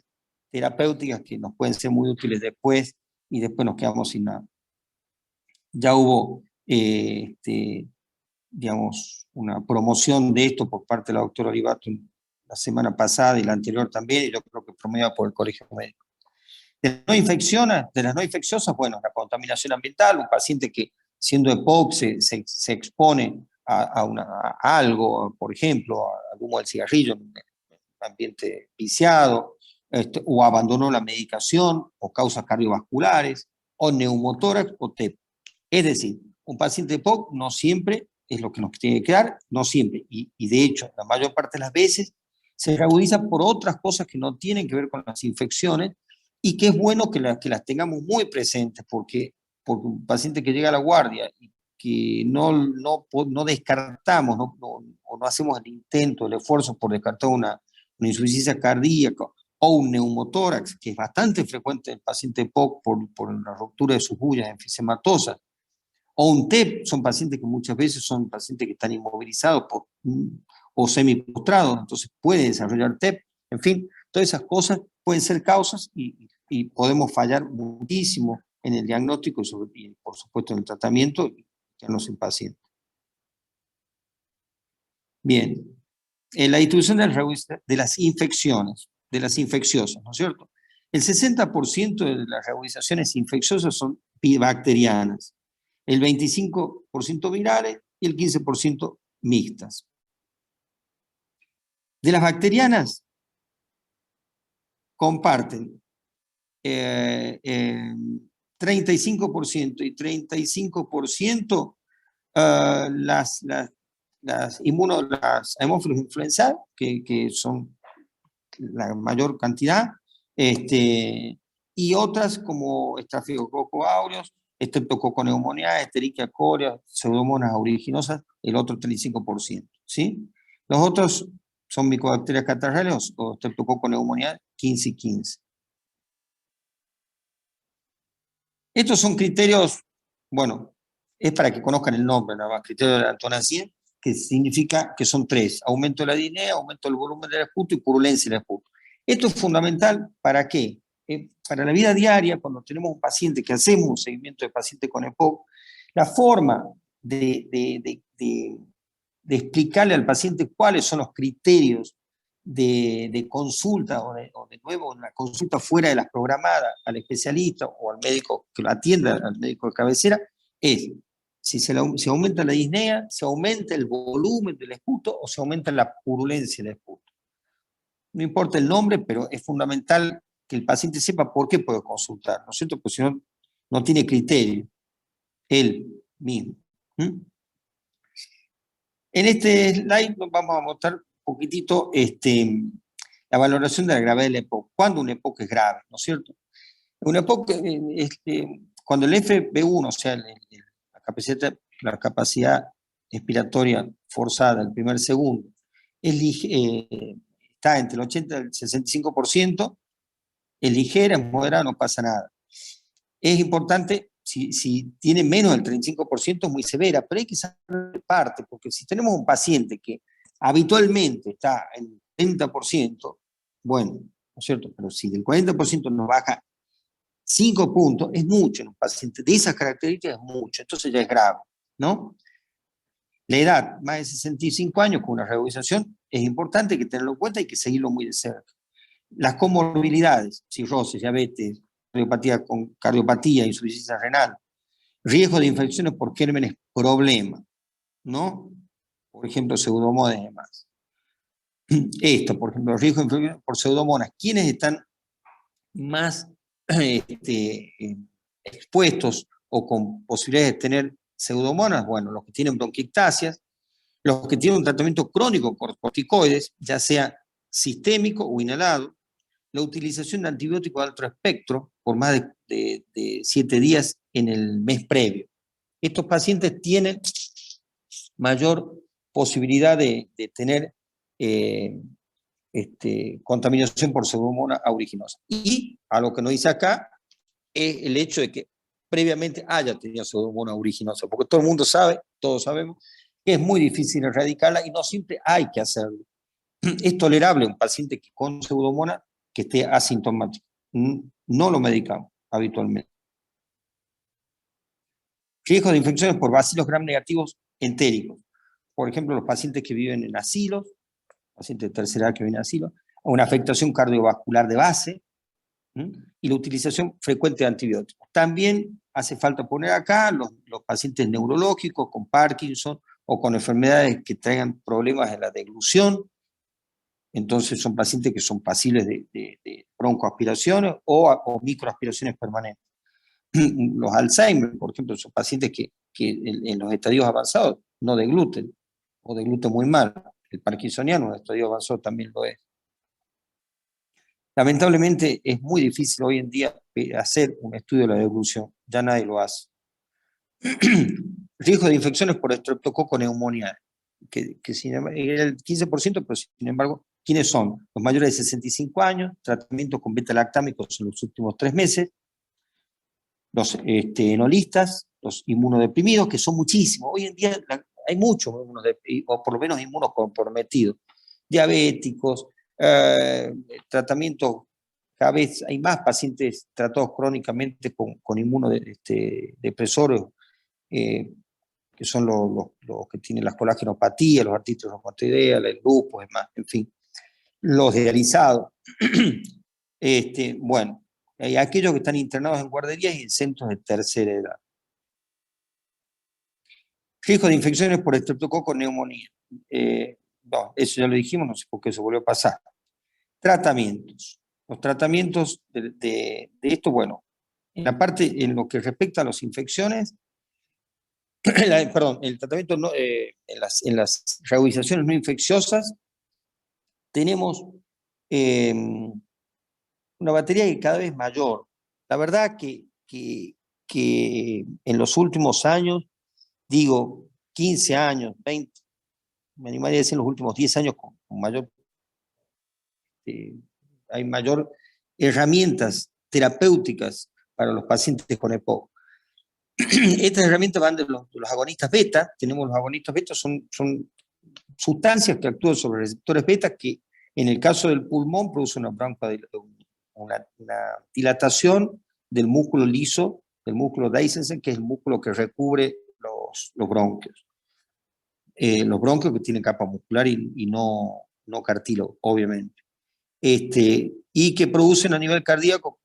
terapéuticas que nos pueden ser muy útiles después y después nos quedamos sin nada. Ya hubo, digamos, una promoción de esto por parte de la doctora Olivato la semana pasada y la anterior también, y yo creo que promovida por el Colegio Médico. De las no infecciosas, bueno, la contaminación ambiental, un paciente que siendo EPOC se expone a algo, por ejemplo, al humo del cigarrillo en un ambiente viciado, o abandonó la medicación, o causas cardiovasculares, o neumotórax, o TEP. Es decir, un paciente EPOC no siempre es lo que nos tiene que dar, no siempre, y de hecho, la mayor parte de las veces se reagudiza por otras cosas que no tienen que ver con las infecciones, y que es bueno que las tengamos muy presentes, porque un paciente que llega a la guardia y que no descartamos, o no hacemos el intento, el esfuerzo por descartar una insuficiencia cardíaca o un neumotórax, que es bastante frecuente en el paciente EPOC por la ruptura de sus bullas enfisematosas, o un TEP, son pacientes que muchas veces son pacientes que están inmovilizados o semipostrados, entonces puede desarrollar TEP, en fin, todas esas cosas pueden ser causas y podemos fallar muchísimo en el diagnóstico y por supuesto en el tratamiento y quedarnos sin paciente. Bien, la distribución de las infecciones, de las infecciosas, ¿no es cierto? El 60% de las reagudizaciones infecciosas son bacterianas, el 25% virales y el 15% mixtas. De las bacterianas, comparten 35% y 35% las hemófilos influenzae, que son la mayor cantidad, y otras como Staphylococcus aureus Streptococcus pneumoniae, Escherichia coli, Pseudomonas aeruginosa, el otro 35%, ¿sí? Los otros son Mycobacterias catarrales o Streptococcus pneumoniae, 15 y 15. Estos son criterios, bueno, es para que conozcan el nombre, nada más, criterios de la Antonacien, que significa que son 3, aumento de la disnea, aumento del volumen del esputo y purulencia del esputo. Esto es fundamental, ¿para qué? Para la vida diaria, cuando tenemos un paciente que hacemos un seguimiento de paciente con EPOC, la forma de explicarle al paciente cuáles son los criterios de consulta o de nuevo una consulta fuera de las programadas al especialista o al médico que lo atienda, al médico de cabecera, es si se aumenta la disnea, se aumenta el volumen del esputo o se aumenta la purulencia del esputo. No importa el nombre, pero es fundamental que el paciente sepa por qué puede consultar, ¿no es cierto? Porque si no, no tiene criterio, él mismo. En este slide nos vamos a mostrar un poquitito la valoración de la gravedad del EPOC. ¿Cuándo un EPOC es grave? ¿No es cierto? Un EPOC, cuando el FB1, o sea, la capacidad expiratoria forzada, el primer segundo, está entre el 80 y el 65%, es ligera, es moderada, no pasa nada. Es importante, si tiene menos del 35% es muy severa, pero hay que saber de parte, porque si tenemos un paciente que habitualmente está en 30%, bueno, ¿no es cierto? Pero si del 40% nos baja 5 puntos, es mucho en un paciente de esas características, es mucho, entonces ya es grave, ¿no? La edad, más de 65 años con una rehabilitación, es importante que tenerlo en cuenta y que seguirlo muy de cerca. Las comorbilidades, cirrosis, diabetes, cardiopatía, insuficiencia renal, riesgo de infecciones por gérmenes problema, ¿no? Por ejemplo, pseudomonas y demás. Esto, por ejemplo, los riesgos de infecciones por pseudomonas. ¿Quiénes están más expuestos o con posibilidades de tener pseudomonas? Bueno, los que tienen bronquiectasias, los que tienen un tratamiento crónico con corticoides, ya sea sistémico o inhalado, la utilización de antibióticos de alto espectro por más de 7 días en el mes previo. Estos pacientes tienen mayor posibilidad de tener contaminación por Pseudomonas aeruginosa. Y a lo que nos dice acá es el hecho de que previamente haya tenido Pseudomonas aeruginosa, porque todo el mundo sabe, todos sabemos, que es muy difícil erradicarla y no siempre hay que hacerlo. Es tolerable un paciente que con Pseudomonas que esté asintomático. No lo medicamos habitualmente. Riesgo de infecciones por bacilos gram negativos entéricos. Por ejemplo, los pacientes que viven en asilos, pacientes de tercera edad que viven en asilos, una afectación cardiovascular de base, y la utilización frecuente de antibióticos. También hace falta poner acá los pacientes neurológicos con Parkinson o con enfermedades que traigan problemas en la deglución. Entonces son pacientes que son pasibles de broncoaspiraciones o microaspiraciones permanentes. Los Alzheimer, por ejemplo, son pacientes que en los estadios avanzados no degluten, o degluten muy mal. El parkinsoniano en el estadio avanzado también lo es. Lamentablemente es muy difícil hoy en día hacer un estudio de la deglución, ya nadie lo hace. Riesgo de infecciones por Streptococcus pneumoniae, que era el 15%, pero sin embargo, ¿quiénes son? Los mayores de 65 años, tratamiento con beta-lactámicos en los últimos 3 meses, los enolistas, los inmunodeprimidos, que son muchísimos. Hoy en día hay muchos, o por lo menos inmunocomprometidos, diabéticos, tratamientos, cada vez hay más pacientes tratados crónicamente con inmunodepresores, que son los que tienen las colagenopatías, los artritis reumatoideas, el lupus, en fin, los dializados. Bueno, hay aquellos que están internados en guarderías y en centros de tercera edad. Riesgo de infecciones por Streptococcus neumonía. No, eso ya lo dijimos, no sé por qué eso volvió a pasar. Tratamientos. Los tratamientos de esto, bueno, en lo que respecta a las infecciones, perdón, el tratamiento no, en las reubicaciones no infecciosas, tenemos una batería que cada vez mayor. La verdad que que en los últimos años, digo 15 años, 20, me animaría a decir en los últimos 10 años con mayor, hay mayor herramientas terapéuticas para los pacientes con EPOC. Estas herramientas van de los agonistas beta. Tenemos los agonistas beta, son sustancias que actúan sobre receptores beta que en el caso del pulmón producen una dilatación del músculo liso, del músculo Deisensen, que es el músculo que recubre los bronquios. Los bronquios que tienen capa muscular y no cartílago, obviamente. Y que producen a nivel cardíaco,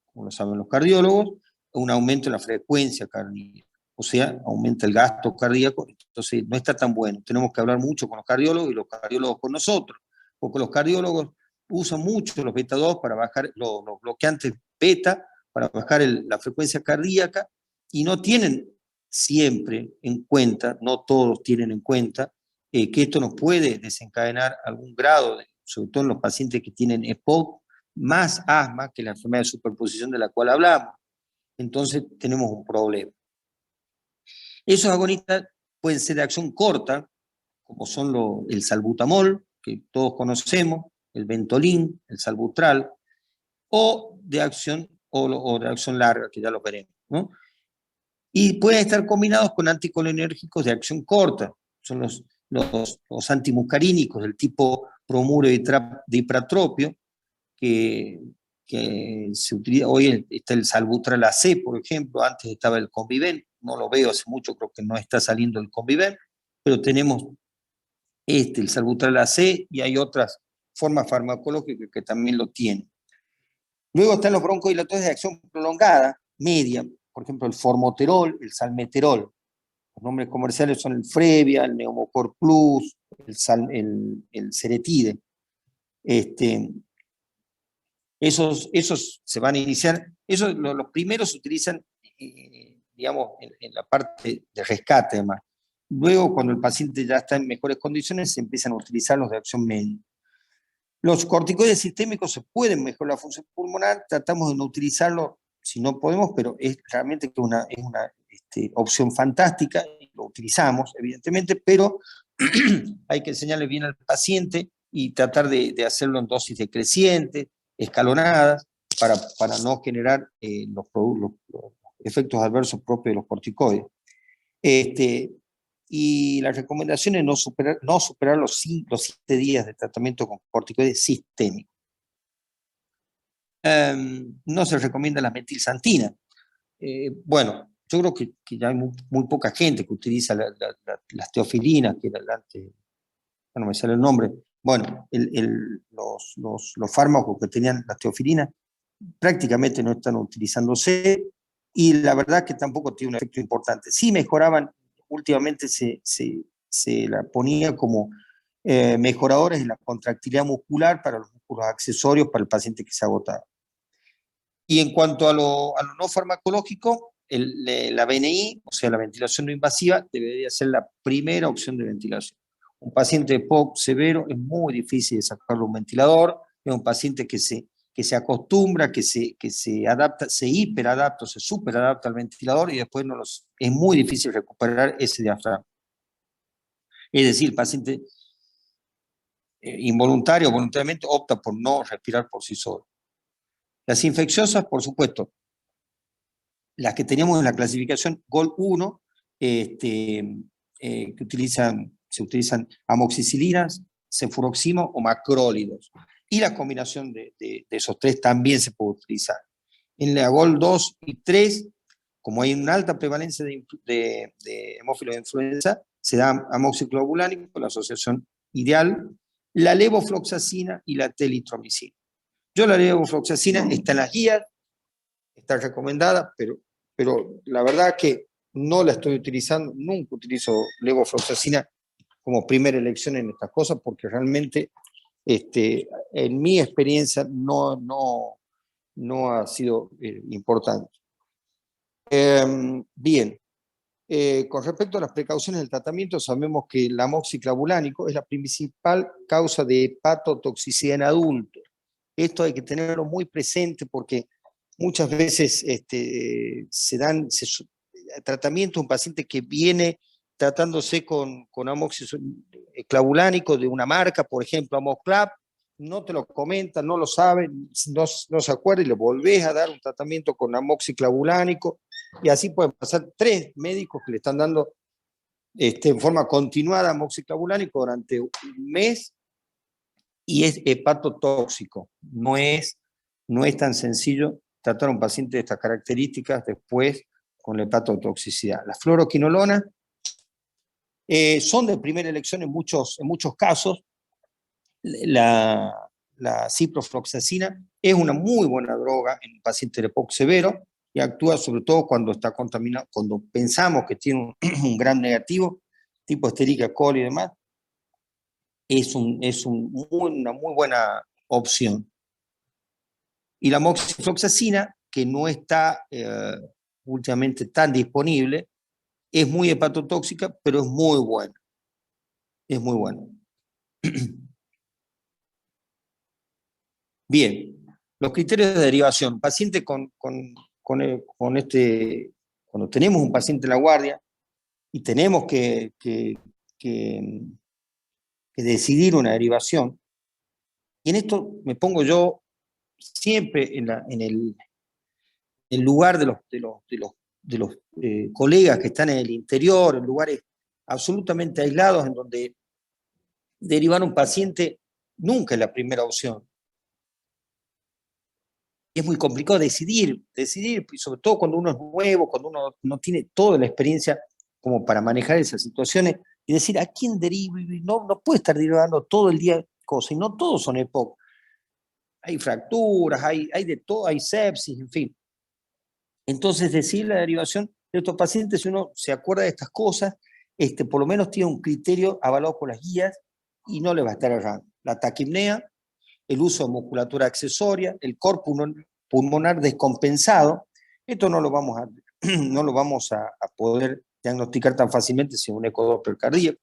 como lo saben los cardiólogos, un aumento en la frecuencia cardíaca, o sea, aumenta el gasto cardíaco. Entonces no está tan bueno. Tenemos que hablar mucho con los cardiólogos y los cardiólogos con nosotros, porque los cardiólogos usan mucho los beta 2 para bajar los bloqueantes beta, para bajar la frecuencia cardíaca, y no tienen siempre en cuenta, no todos tienen en cuenta, que esto nos puede desencadenar algún grado, sobre todo en los pacientes que tienen EPOC, más asma que la enfermedad de superposición de la cual hablamos. Entonces tenemos un problema. Esos agonistas pueden ser de acción corta, como son el salbutamol, que todos conocemos, el Ventolin, el Salbutral, o de acción larga, que ya lo veremos, ¿no? Y pueden estar combinados con anticolinérgicos de acción corta, son los antimuscarínicos del tipo bromuro de hipratropio, que se utiliza. Hoy está el Salbutral AC, por ejemplo, antes estaba el Conviven, no lo veo hace mucho, creo que no está saliendo el Conviven, pero tenemos el Salbutral AC, y hay otras formas farmacológicas que también lo tienen. Luego están los broncodilatadores de acción prolongada, media, por ejemplo el Formoterol, el Salmeterol. Los nombres comerciales son el Frevia, el Neumocor Plus, el Ceretide. Esos se van a iniciar, los primeros se utilizan, digamos, en la parte de rescate, además. Luego, cuando el paciente ya está en mejores condiciones, se empiezan a utilizar los de acción media. Los corticoides sistémicos se pueden mejorar la función pulmonar, tratamos de no utilizarlo si no podemos, pero es realmente una opción fantástica, lo utilizamos, evidentemente, pero hay que enseñarle bien al paciente y tratar de hacerlo en dosis decrecientes, escalonadas, para no generar los efectos adversos propios de los corticoides. Y la recomendación es no superar los 7 días de tratamiento con corticoides sistémicos. No se recomienda la metilsantina. Bueno, yo creo que ya hay muy poca gente que utiliza las teofilinas, que era antes, no me sale el nombre. Bueno, los fármacos que tenían las teofilinas prácticamente no están utilizándose, y la verdad que tampoco tiene un efecto importante. Sí mejoraban, últimamente se la ponía como mejoradores de la contractilidad muscular para los músculos accesorios para el paciente que se agotaba. Y en cuanto a lo no farmacológico, la VNI, o sea, la ventilación no invasiva, debería ser la primera opción de ventilación. Un paciente de POC severo es muy difícil de sacarle un ventilador, es un paciente que se acostumbra, que se adapta, se hiperadapta, se superadapta al ventilador, y después es muy difícil recuperar ese diafragma. Es decir, el paciente involuntario o voluntariamente opta por no respirar por sí solo. Las infecciosas, por supuesto, las que teníamos en la clasificación GOL1, que se utilizan amoxicilinas, cefuroximo o macrólidos. Y la combinación de esos tres también se puede utilizar. En la GOL2 y 3, como hay una alta prevalencia de hemófilos de influenza, se da amoxiclobulánico, la asociación ideal, la levofloxacina y la telitromicina. Yo la levofloxacina está en las guías, está recomendada, pero la verdad que no la estoy utilizando, nunca utilizo levofloxacina como primera elección en estas cosas, porque realmente en mi experiencia no ha sido importante. Bien, con respecto a las precauciones del tratamiento, sabemos que el amoxiclabulánico es la principal causa de hepatotoxicidad en adultos. Esto hay que tenerlo muy presente, porque muchas veces se dan tratamientos a un paciente que viene tratándose con amoxiclavulánico de una marca, por ejemplo, Amoclap, no te lo comentan, no lo saben, no se acuerdan y le volvés a dar un tratamiento con amoxiclavulánico, y así pueden pasar 3 médicos que le están dando en forma continuada amoxiclavulánico durante un mes, y es hepatotóxico. No es tan sencillo tratar a un paciente de estas características después con la hepatotoxicidad. Las fluoroquinolonas son de primera elección en muchos casos. La ciprofloxacina es una muy buena droga en un paciente de EPOC severo y actúa sobre todo cuando está contaminado, cuando pensamos que tiene un gran negativo, tipo Escherichia coli y demás. Es una muy buena opción. Y la moxifloxacina, que no está últimamente tan disponible, es muy hepatotóxica, pero es muy buena. Es muy buena. Bien, los criterios de derivación. Paciente cuando tenemos un paciente en la guardia y tenemos que decidir una derivación, y en esto me pongo yo siempre en el lugar de los colegas que están en el interior, en lugares absolutamente aislados, en donde derivar un paciente nunca es la primera opción. Es muy complicado decidir, y sobre todo cuando uno es nuevo, cuando uno no tiene toda la experiencia como para manejar esas situaciones, y decir, ¿a quién derivo? No puede estar derivando todo el día cosas, y no todos son EPOC. Hay fracturas, hay de todo, hay sepsis, en fin. Entonces, decir la derivación de estos pacientes, si uno se acuerda de estas cosas, por lo menos tiene un criterio avalado por las guías y no le va a estar errando. La taquipnea, el uso de musculatura accesoria, el corpus pulmonar descompensado, esto no lo vamos a poder diagnosticar tan fácilmente sin un ecodoppler cardíaco.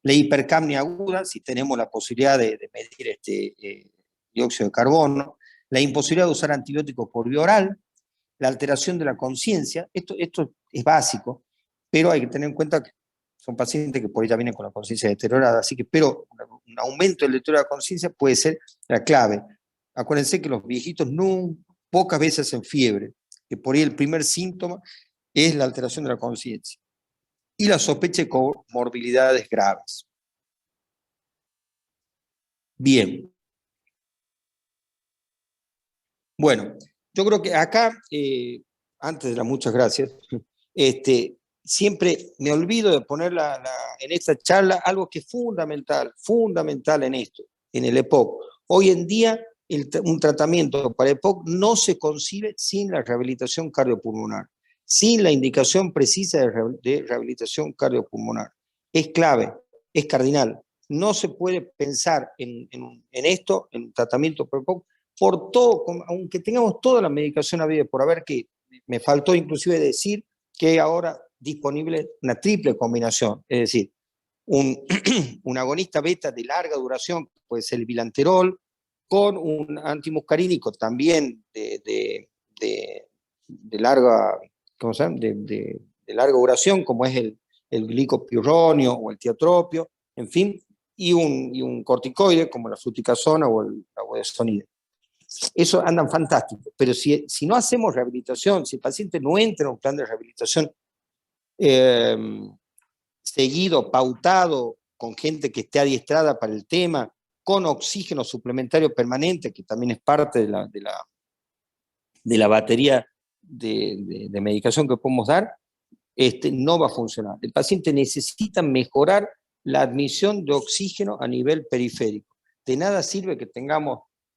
La hipercapnia aguda, si tenemos la posibilidad de medir dióxido de carbono, la imposibilidad de usar antibióticos por vía oral, la alteración de la conciencia, esto es básico, pero hay que tener en cuenta que son pacientes que por ahí ya vienen con la conciencia deteriorada, así que pero un aumento del deterioro de la conciencia puede ser la clave. Acuérdense que los viejitos pocas veces hacen fiebre, que por ahí el primer síntoma es la alteración de la conciencia. Y la sospecha de comorbilidades graves. Bien. Bueno, yo creo que acá, antes de las muchas gracias, siempre me olvido de poner en esta charla algo que es fundamental en esto, en el EPOC. Hoy en día, un tratamiento para EPOC no se concibe sin la rehabilitación cardiopulmonar, sin la indicación precisa de rehabilitación cardiopulmonar. Es clave, es cardinal. No se puede pensar en esto, en tratamiento para EPOC, por todo, aunque tengamos toda la medicación habida por haber, que me faltó inclusive decir que ahora disponible una triple combinación, es decir, un agonista beta de larga duración, puede ser el bilanterol, con un antimuscarínico también de larga, ¿cómo se llama? De larga duración, como es el glicopirronio o el tiotropio, en fin, y un corticoide como la fluticasona o la budesonida. Eso andan fantástico, pero si no hacemos rehabilitación, si el paciente no entra en un plan de rehabilitación seguido, pautado, con gente que esté adiestrada para el tema, con oxígeno suplementario permanente, que también es parte de la batería de medicación que podemos dar, no va a funcionar. El paciente necesita mejorar la admisión de oxígeno a nivel periférico. De nada sirve que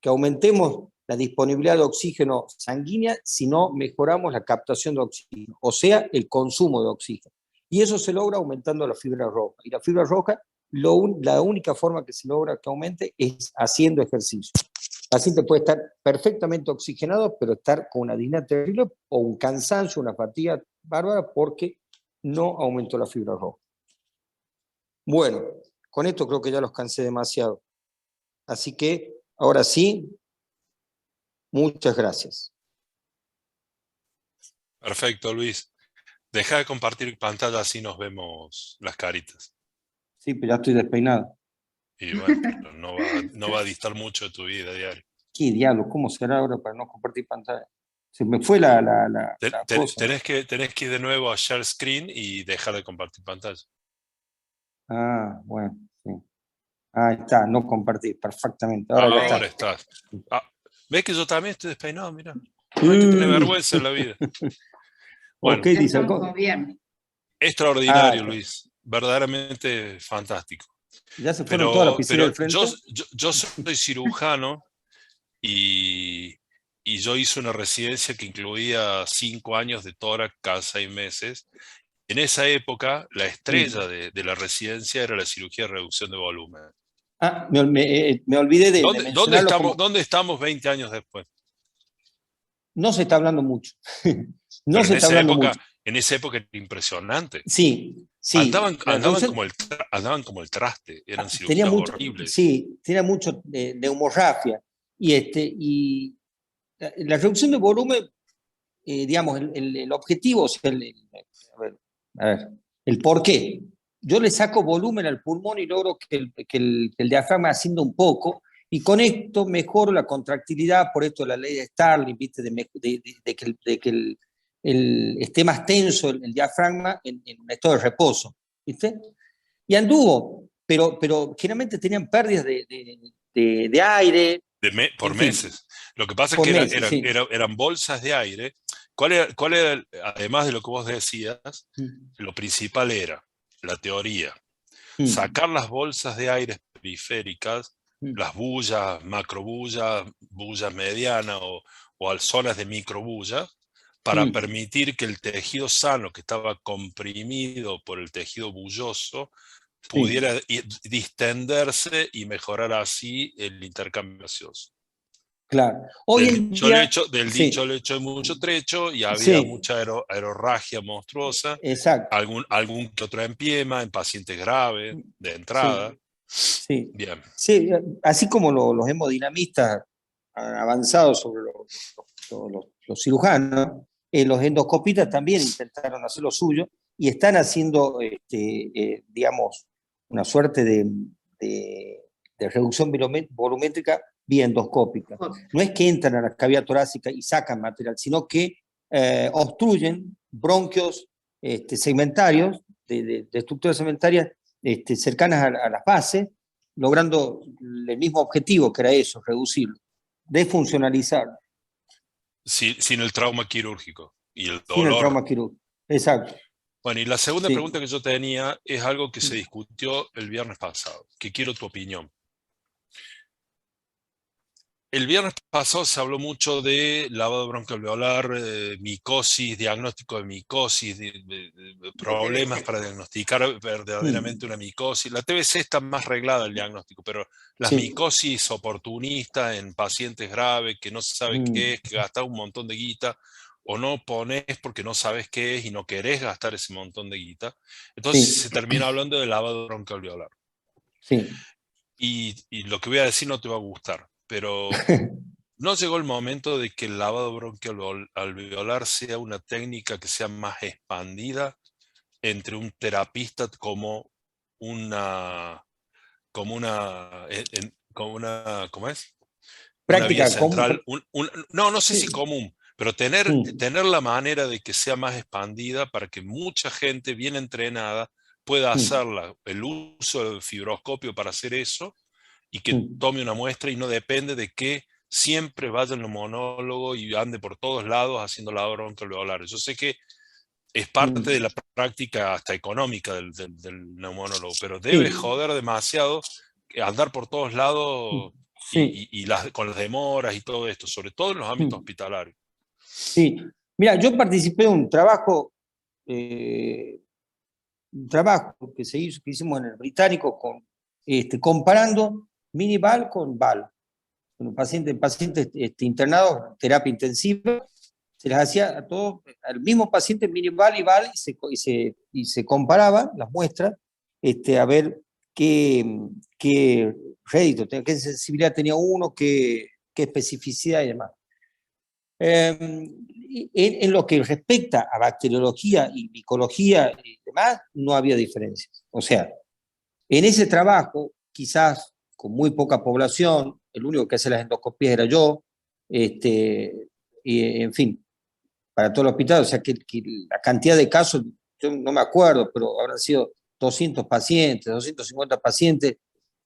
aumentemos la disponibilidad de oxígeno sanguínea si no mejoramos la captación de oxígeno, o sea, el consumo de oxígeno. Y eso se logra aumentando la fibra roja. Y la fibra roja, la única forma que se logra que aumente es haciendo ejercicio. El paciente puede estar perfectamente oxigenado, pero estar con una disnea terrible o un cansancio, una fatiga bárbara, porque no aumentó la fibra roja. Bueno, con esto creo que ya los cansé demasiado. Así que, ahora sí, muchas gracias. Perfecto, Luis. Deja de compartir pantalla, así nos vemos las caritas. Sí, pero ya estoy despeinado. Y bueno, pero no va a distar mucho de tu vida diaria. ¿Qué diablo? ¿Cómo será ahora para no compartir pantalla? Se me fue la cosa. Tenés que ir de nuevo a share screen y dejar de compartir pantalla. Ah, bueno, sí. Ahí está, no compartir, perfectamente. Ahora ya Ahora está. estás. Ah, ¿ves que yo también estoy despeinado? Mira, no hay que tener vergüenza en la vida. Bueno, Ok, Ya dice. estamos con viernes. extraordinario, Ah, Luis. Verdaderamente fantástico. ¿ya se fueron todas las piscinas Pero del frente? yo soy cirujano y yo hice una residencia que incluía 5 años de tórax cada 6 meses. En esa época, la estrella de la residencia era la cirugía de reducción de volumen. Ah, me olvidé de mencionarlo como... ¿Dónde estamos 20 años después? No se está hablando mucho. No Pero se está hablando mucho. en esa época era impresionante. Sí, sí. La reducción Andaban como el traste, eran tenía cirugías mucho, horribles. sí, tenía mucho neumorragia. Y la reducción de volumen, digamos, el objetivo, o sea, a ver, el por qué. Yo le saco volumen al pulmón y logro que el diafragma ascienda un poco, y con esto mejoro la contractilidad, por esto la ley de Starling, ¿viste? De que esté más tenso el diafragma en un estado de reposo, ¿viste? Y anduvo, pero generalmente tenían pérdidas de aire, Por en fin, meses. Lo que pasa es por que meses, sí. eran bolsas de aire. ¿Cuál era además de lo que vos decías, lo principal era la teoría? Sacar las bolsas de aire periféricas, las bullas, macrobullas, bullas medianas o zonas de microbullas, para permitir que el tejido sano que estaba comprimido por el tejido bulloso pudiera distenderse y mejorar así el intercambio gaseoso. Claro. Hoy en día, Del dicho sí, al hecho hay mucho trecho y había sí, mucha aerorragia monstruosa, exacto, algún que otro empiema en pacientes graves de entrada. sí, sí. Bien. Sí, así como los hemodinamistas avanzados sobre los cirujanos, los endoscopistas también intentaron hacer lo suyo y están haciendo, digamos, una suerte de reducción volumétrica vía endoscópica. No es que entran a la cavidad torácica y sacan material, sino que obstruyen bronquios segmentarios, de estructuras segmentarias cercanas a las bases, logrando el mismo objetivo, que era eso, reducirlo, desfuncionalizarlo. Sin el trauma quirúrgico y el Sin el dolor. trauma quirúrgico. Exacto. Bueno, y la segunda Sí. pregunta que yo tenía es algo que se discutió el viernes pasado, que quiero tu opinión. El viernes pasado se habló mucho de lavado broncoalveolar, micosis, diagnóstico de micosis, de problemas para diagnosticar verdaderamente una micosis. La TBC está más reglada el diagnóstico, pero las micosis oportunistas en pacientes graves que no se sabe qué es, que gastas un montón de guita, o no pones porque no sabes qué es y no querés gastar ese montón de guita. Entonces se termina hablando de lavado broncoalveolar. Sí. Y lo que voy a decir no te va a gustar, pero ¿no llegó el momento de que el lavado broncoalveolar sea una técnica que sea más expandida entre un terapista como una, ¿cómo es? Una vía Práctica central, común. no sé si común, pero tener la manera de que sea más expandida para que mucha gente bien entrenada pueda hacer el uso del fibroscopio para hacer eso y que tome una muestra y no depende de que siempre vaya el neumólogo y ande por todos lados haciendo lavado broncoalveolar. Yo sé que es parte de la práctica hasta económica del neumólogo, pero debe joder demasiado andar por todos lados con las demoras y todo esto, sobre todo en los ámbitos hospitalarios. Sí. Mira, yo participé de un trabajo que que hicimos en el británico comparando mini-VAL con VAL. Pacientes internados en terapia intensiva, se les hacía a todos, al mismo paciente mini-VAL y VAL, y se comparaban las muestras, a ver qué rédito, qué sensibilidad tenía uno, qué especificidad y demás. En lo que respecta a bacteriología y micología y demás, no había diferencias. O sea, en ese trabajo, quizás con muy poca población, el único que hace las endoscopías era yo, y en fin, para todo el hospital, o sea que la cantidad de casos, yo no me acuerdo, pero habrán sido 200 pacientes, 250 pacientes.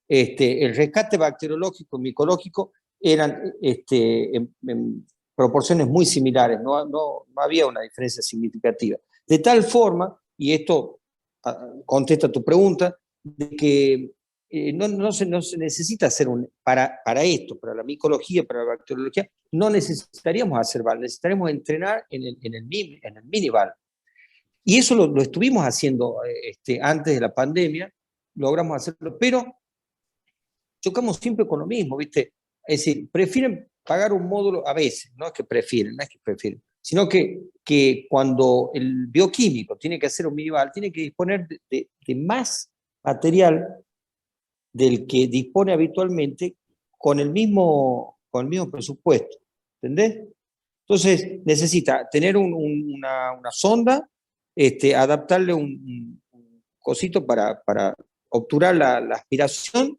El rescate bacteriológico y micológico eran en proporciones muy similares, no había una diferencia significativa. De tal forma, y esto contesta tu pregunta, de que no se necesita hacer para esto, para la micología, para la bacteriología, no necesitaríamos hacer VAL, necesitaríamos entrenar en el mini VAL. Y eso lo estuvimos haciendo antes de la pandemia, logramos hacerlo, pero chocamos siempre con lo mismo, ¿viste? Es decir, prefieren pagar un módulo a veces, no es que prefieren, sino que cuando el bioquímico tiene que hacer un minival, tiene que disponer de más material del que dispone habitualmente con el mismo presupuesto, ¿entendés? Entonces necesita tener una sonda, adaptarle un cosito para obturar la aspiración,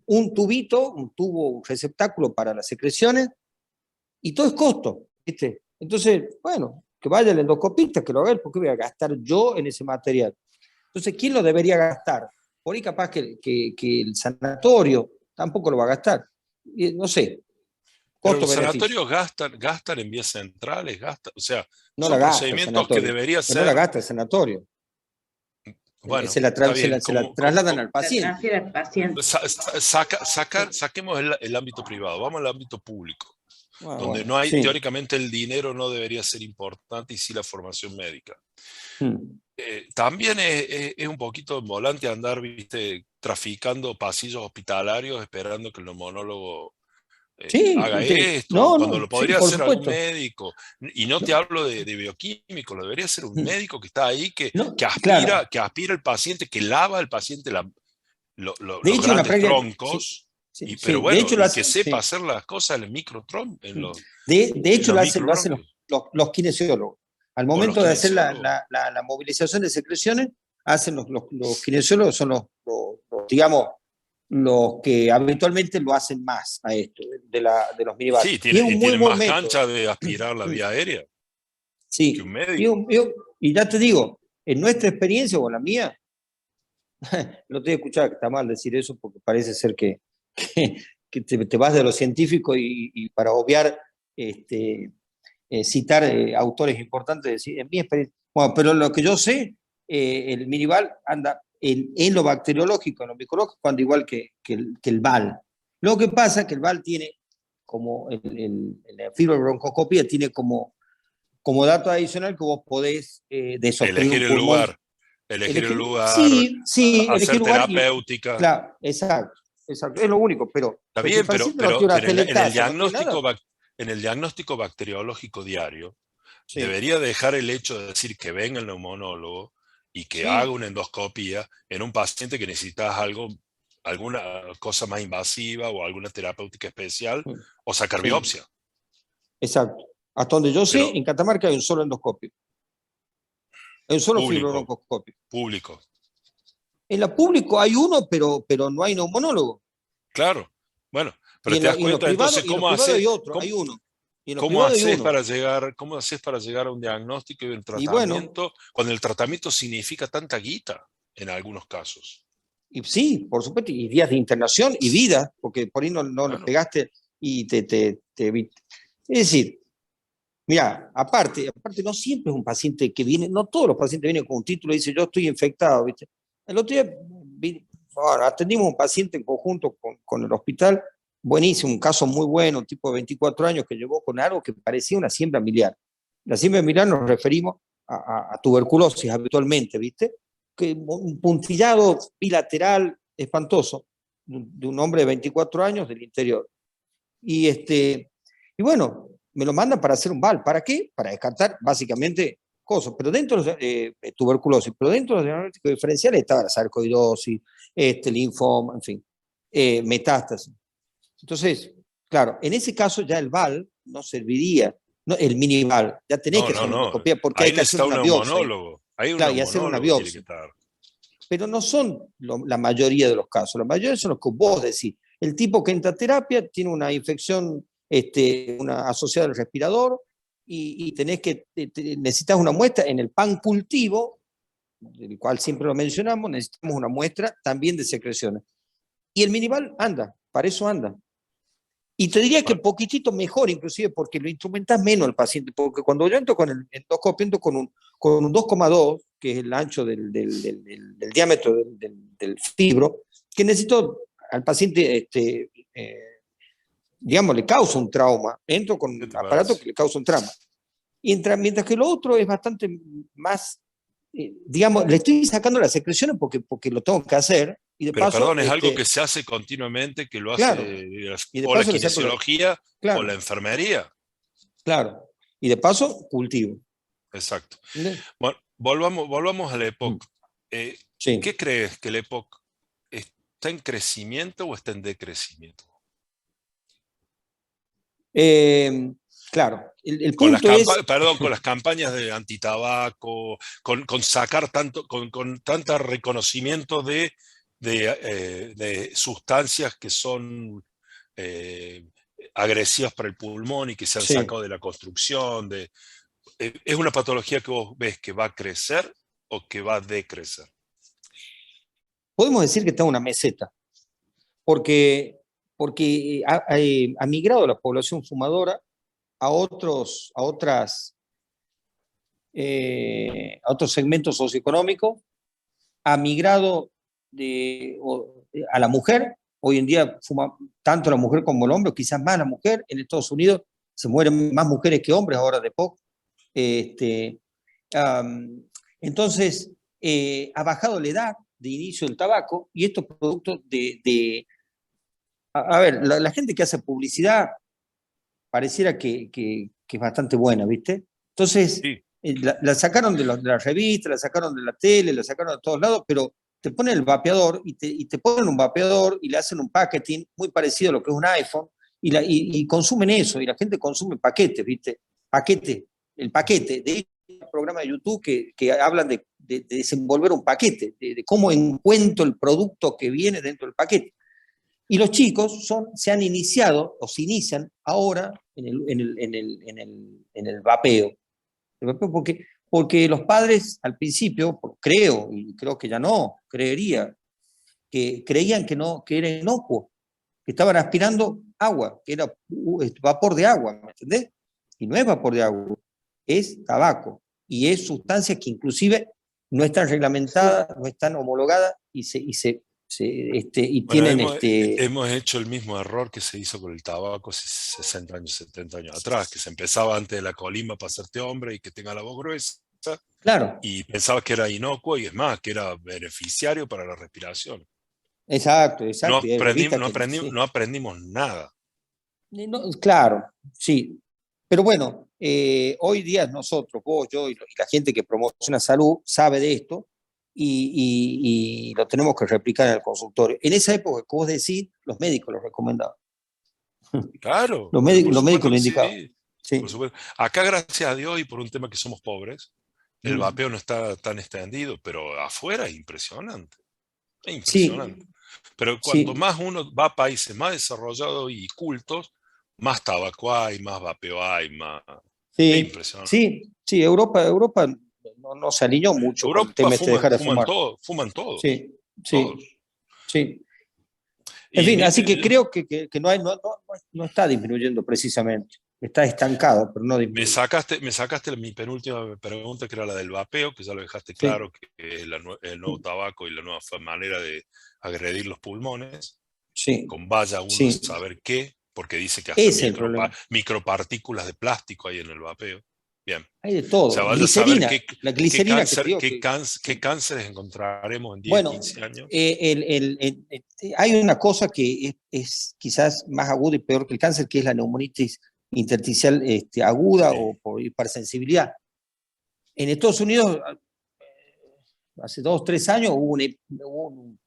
un tubo, un receptáculo para las secreciones, y todo es costo, ¿viste? Entonces, bueno, que vaya el endoscopista, que lo haga él, ¿por qué voy a gastar yo en ese material? Entonces, ¿quién lo debería gastar? Por ahí capaz que el sanatorio tampoco lo va a gastar. No sé, Pero los costo-beneficio. sanatorios gastan en vías centrales, o sea, No la son gasta el procedimientos que sanatorio, debería pero no la ser, gasta el sanatorio. bueno, Se la está bien, trasladan al La paciente. transfiere al paciente. saquemos el ámbito privado, vamos al ámbito público, Ah, donde bueno, no hay, sí. teóricamente el dinero no debería ser importante y sí la formación médica. Hmm. También es un poquito volante andar, viste, traficando pasillos hospitalarios esperando que el neumonólogo Sí, haga esto, no, cuando lo sí, podría por hacer algún supuesto. médico. Y no te No, hablo de bioquímico, lo debería ser un hmm. médico que está ahí, No, que claro. aspira al paciente, que lava al paciente De los hecho, en la grandes práctica, sí, troncos, sí, pero sí. De bueno, hecho, lo y que hace, sepa sí. hacer las cosas en el De en hecho, los lo hacen microbronquios, los kinesiólogos. Al o los momento de hacer kinesiólogos. la movilización de secreciones, hacen los kinesiólogos, son digamos, los que habitualmente lo hacen más a esto, de los minival. Sí, Y es un muy tienen buen más método. cancha de aspirar la vía aérea que un Sí, médico. y ya te digo, en nuestra experiencia o en la mía, no te he escuchado que está mal decir eso porque parece ser que te vas de lo científico y para obviar citar autores importantes, decir, en mi experiencia. Bueno, pero lo que yo sé, el minival anda en lo bacteriológico, en lo micológico, anda igual que el VAL. Lo que pasa es que el VAL tiene, como la fibrobroncoscopía, tiene como dato adicional que vos podés desobstruir Elegir un el pulmón. lugar, elegir el lugar, Sí, sí, elegir hacer lugar y, terapéutica. claro, exacto, es lo único, Está pero si el bien, paciente no tiene una pero teletasia, no tiene nada, en el diagnóstico bacteriológico diario, sí, debería dejar el hecho de decir que venga el neumonólogo y que haga sí, una endoscopía en un paciente que necesita alguna cosa más invasiva o alguna terapéutica especial o sacar sí, biopsia. exacto. Hasta donde yo sé, Pero en Catamarca hay un solo endoscopio, hay un solo público, fibrobroncoscopio. público. En la público hay uno, pero no hay neumonólogo. Claro, bueno, Y pero te das en los cuenta privados, entonces y en los privados hay otro, hay uno. Y en los cómo privados hay haces uno. cómo haces para llegar a un diagnóstico y un Y bueno, tratamiento cuando el tratamiento significa tanta guita en algunos casos? y sí, por supuesto, y días de internación y vida, porque por ahí no le Bueno, pegaste y te evitaste. Es decir, mira, aparte no siempre es un paciente que viene, no todos los pacientes vienen con un título y dicen yo estoy infectado, ¿viste? El otro día bueno, atendimos a un paciente en conjunto con el hospital, buenísimo, un caso muy bueno, un tipo de 24 años que llegó con algo que parecía una siembra miliar. La siembra miliar nos referimos a tuberculosis habitualmente, ¿viste? Que un puntillado bilateral espantoso de un hombre de 24 años del interior. Y bueno, me lo mandan para hacer un VAL. ¿Para qué? Para descartar básicamente cosas. Pero dentro de tuberculosis, pero dentro de los diagnósticos diferenciales estaba la sarcoidosis, linfoma, en fin, metástasis. Entonces, claro, en ese caso ya el VAL no serviría, no, el mini VAL, ya tenés No, que no, hacer una no. endoscopía porque Ahí hay que hacer necesita un una biopsia. neumonólogo. Ahí un Claro, y hacer una neumonólogo tiene que biopsia. estar. Pero no son la mayoría de los casos. La mayoría son los que vos decís. El tipo que entra a terapia tiene una infección una asociada al respirador y tenés que, necesitas una muestra en el pan cultivo, del cual siempre lo mencionamos, necesitamos una muestra también de secreciones. Y el minival anda, para eso anda. Y te diría que poquitito mejor, inclusive, porque lo instrumentas menos al paciente, porque cuando yo entro con el endoscopio, entro con un 2,2, que es el ancho del diámetro del fibro, que necesito al paciente, digamos, le causa un trauma. Entro con ¿Qué un te aparato parece? que le causa un trauma. Y mientras que lo otro es bastante más, digamos, le estoy sacando las secreciones porque lo tengo que hacer, y de Pero paso, perdón, es algo que se hace continuamente, que lo claro, hace y de o la paso le saco kinesiología o la claro, enfermería. claro, y de paso cultivo. Exacto. ¿Entendés? Bueno, volvamos a la época. Sí. ¿Qué crees? ¿Que la época está en crecimiento o está en decrecimiento? Eh, claro, el Con las punto es, perdón, con las campañas de antitabaco, con sacar tanto, con tanta reconocimiento de sustancias que son eh, agresivas para el pulmón y que se han sí, sacado de la construcción. ¿Es una patología que vos ves que va a crecer o que va a decrecer? podemos decir que está en una meseta, porque ha migrado la población fumadora a a otros segmentos socioeconómicos, ha migrado a la mujer. Hoy en día fuma tanto la mujer como el hombre, quizás más la mujer. En Estados Unidos se mueren más mujeres que hombres ahora de poco. Este, um, entonces, ha bajado la edad de inicio del tabaco y esto es producto a ver, la gente que hace publicidad pareciera que es bastante buena, ¿viste? Entonces, Sí, la sacaron de la revista, la sacaron de la tele, la sacaron de todos lados, pero te ponen el vapeador y te ponen un vapeador y le hacen un packaging muy parecido a lo que es un iPhone y consumen eso, y la gente consume paquetes, ¿viste? Paquete, el paquete. De hecho, hay un programa de YouTube que hablan de desenvolver un paquete, de cómo encuentro el producto que viene dentro del paquete. Y los chicos se han iniciado o se inician ahora en el vapeo. Porque los padres al principio, creo, y creo que ya no, que creían que no, que era inocuo, que estaban aspirando agua, que era vapor de agua, ¿me entendés? Y no es vapor de agua, es tabaco. Y es sustancias que inclusive no están reglamentadas, no están homologadas y bueno, tienen hemos hecho el mismo error que se hizo con el tabaco hace 60 años, 70 años atrás, que se empezaba antes de la colimba para hacerte hombre y que tenga la voz gruesa, claro, y pensaba que era inocuo y es más, que era beneficiario para la respiración. exacto, No exacto, y hay revistas que no sí. aprendimos nada. Claro, sí. Pero bueno, hoy día nosotros, vos, yo y la gente que promociona salud sabe de esto y lo tenemos que replicar en el consultorio. En esa época, como vos decís, los médicos lo recomendaban. Claro, pero por Los médicos supuesto lo que indicaban. sí. Por Sí, supuesto. Acá, gracias a Dios, y por un tema que somos pobres, el mm, vapeo no está tan extendido, pero afuera es impresionante. Es sí, impresionante. Pero cuanto sí, más uno va a países más desarrollados y cultos, más tabaco hay, más vapeo hay, más... Es sí, impresionante. sí, sí. Europa no se alineó mucho con el Europa tema este de dejar de fuman fumar. todo, fuman todos, Sí, sí, todos. sí. En Y fin, así que creo que no está disminuyendo precisamente. Está estancado, pero no disminuye. me sacaste mi penúltima pregunta, que era la del vapeo, que ya lo dejaste Sí, claro, que es el nuevo tabaco y la nueva manera de agredir los pulmones, sí, con vaya uno a sí. saber qué, porque dice que hasta Ese es el problema. micropartículas de plástico hay en el vapeo. Bien. O Hay de sea, todo. vaya a saber Glicerina, la glicerina que te digo que... qué Sí. cánceres encontraremos en 10, Bueno, 15 años. hay una cosa que es quizás más aguda y peor que el cáncer, que es la neumonitis intersticial aguda Sí. o por hipersensibilidad. En Estados Unidos hace 2 o 3 años hubo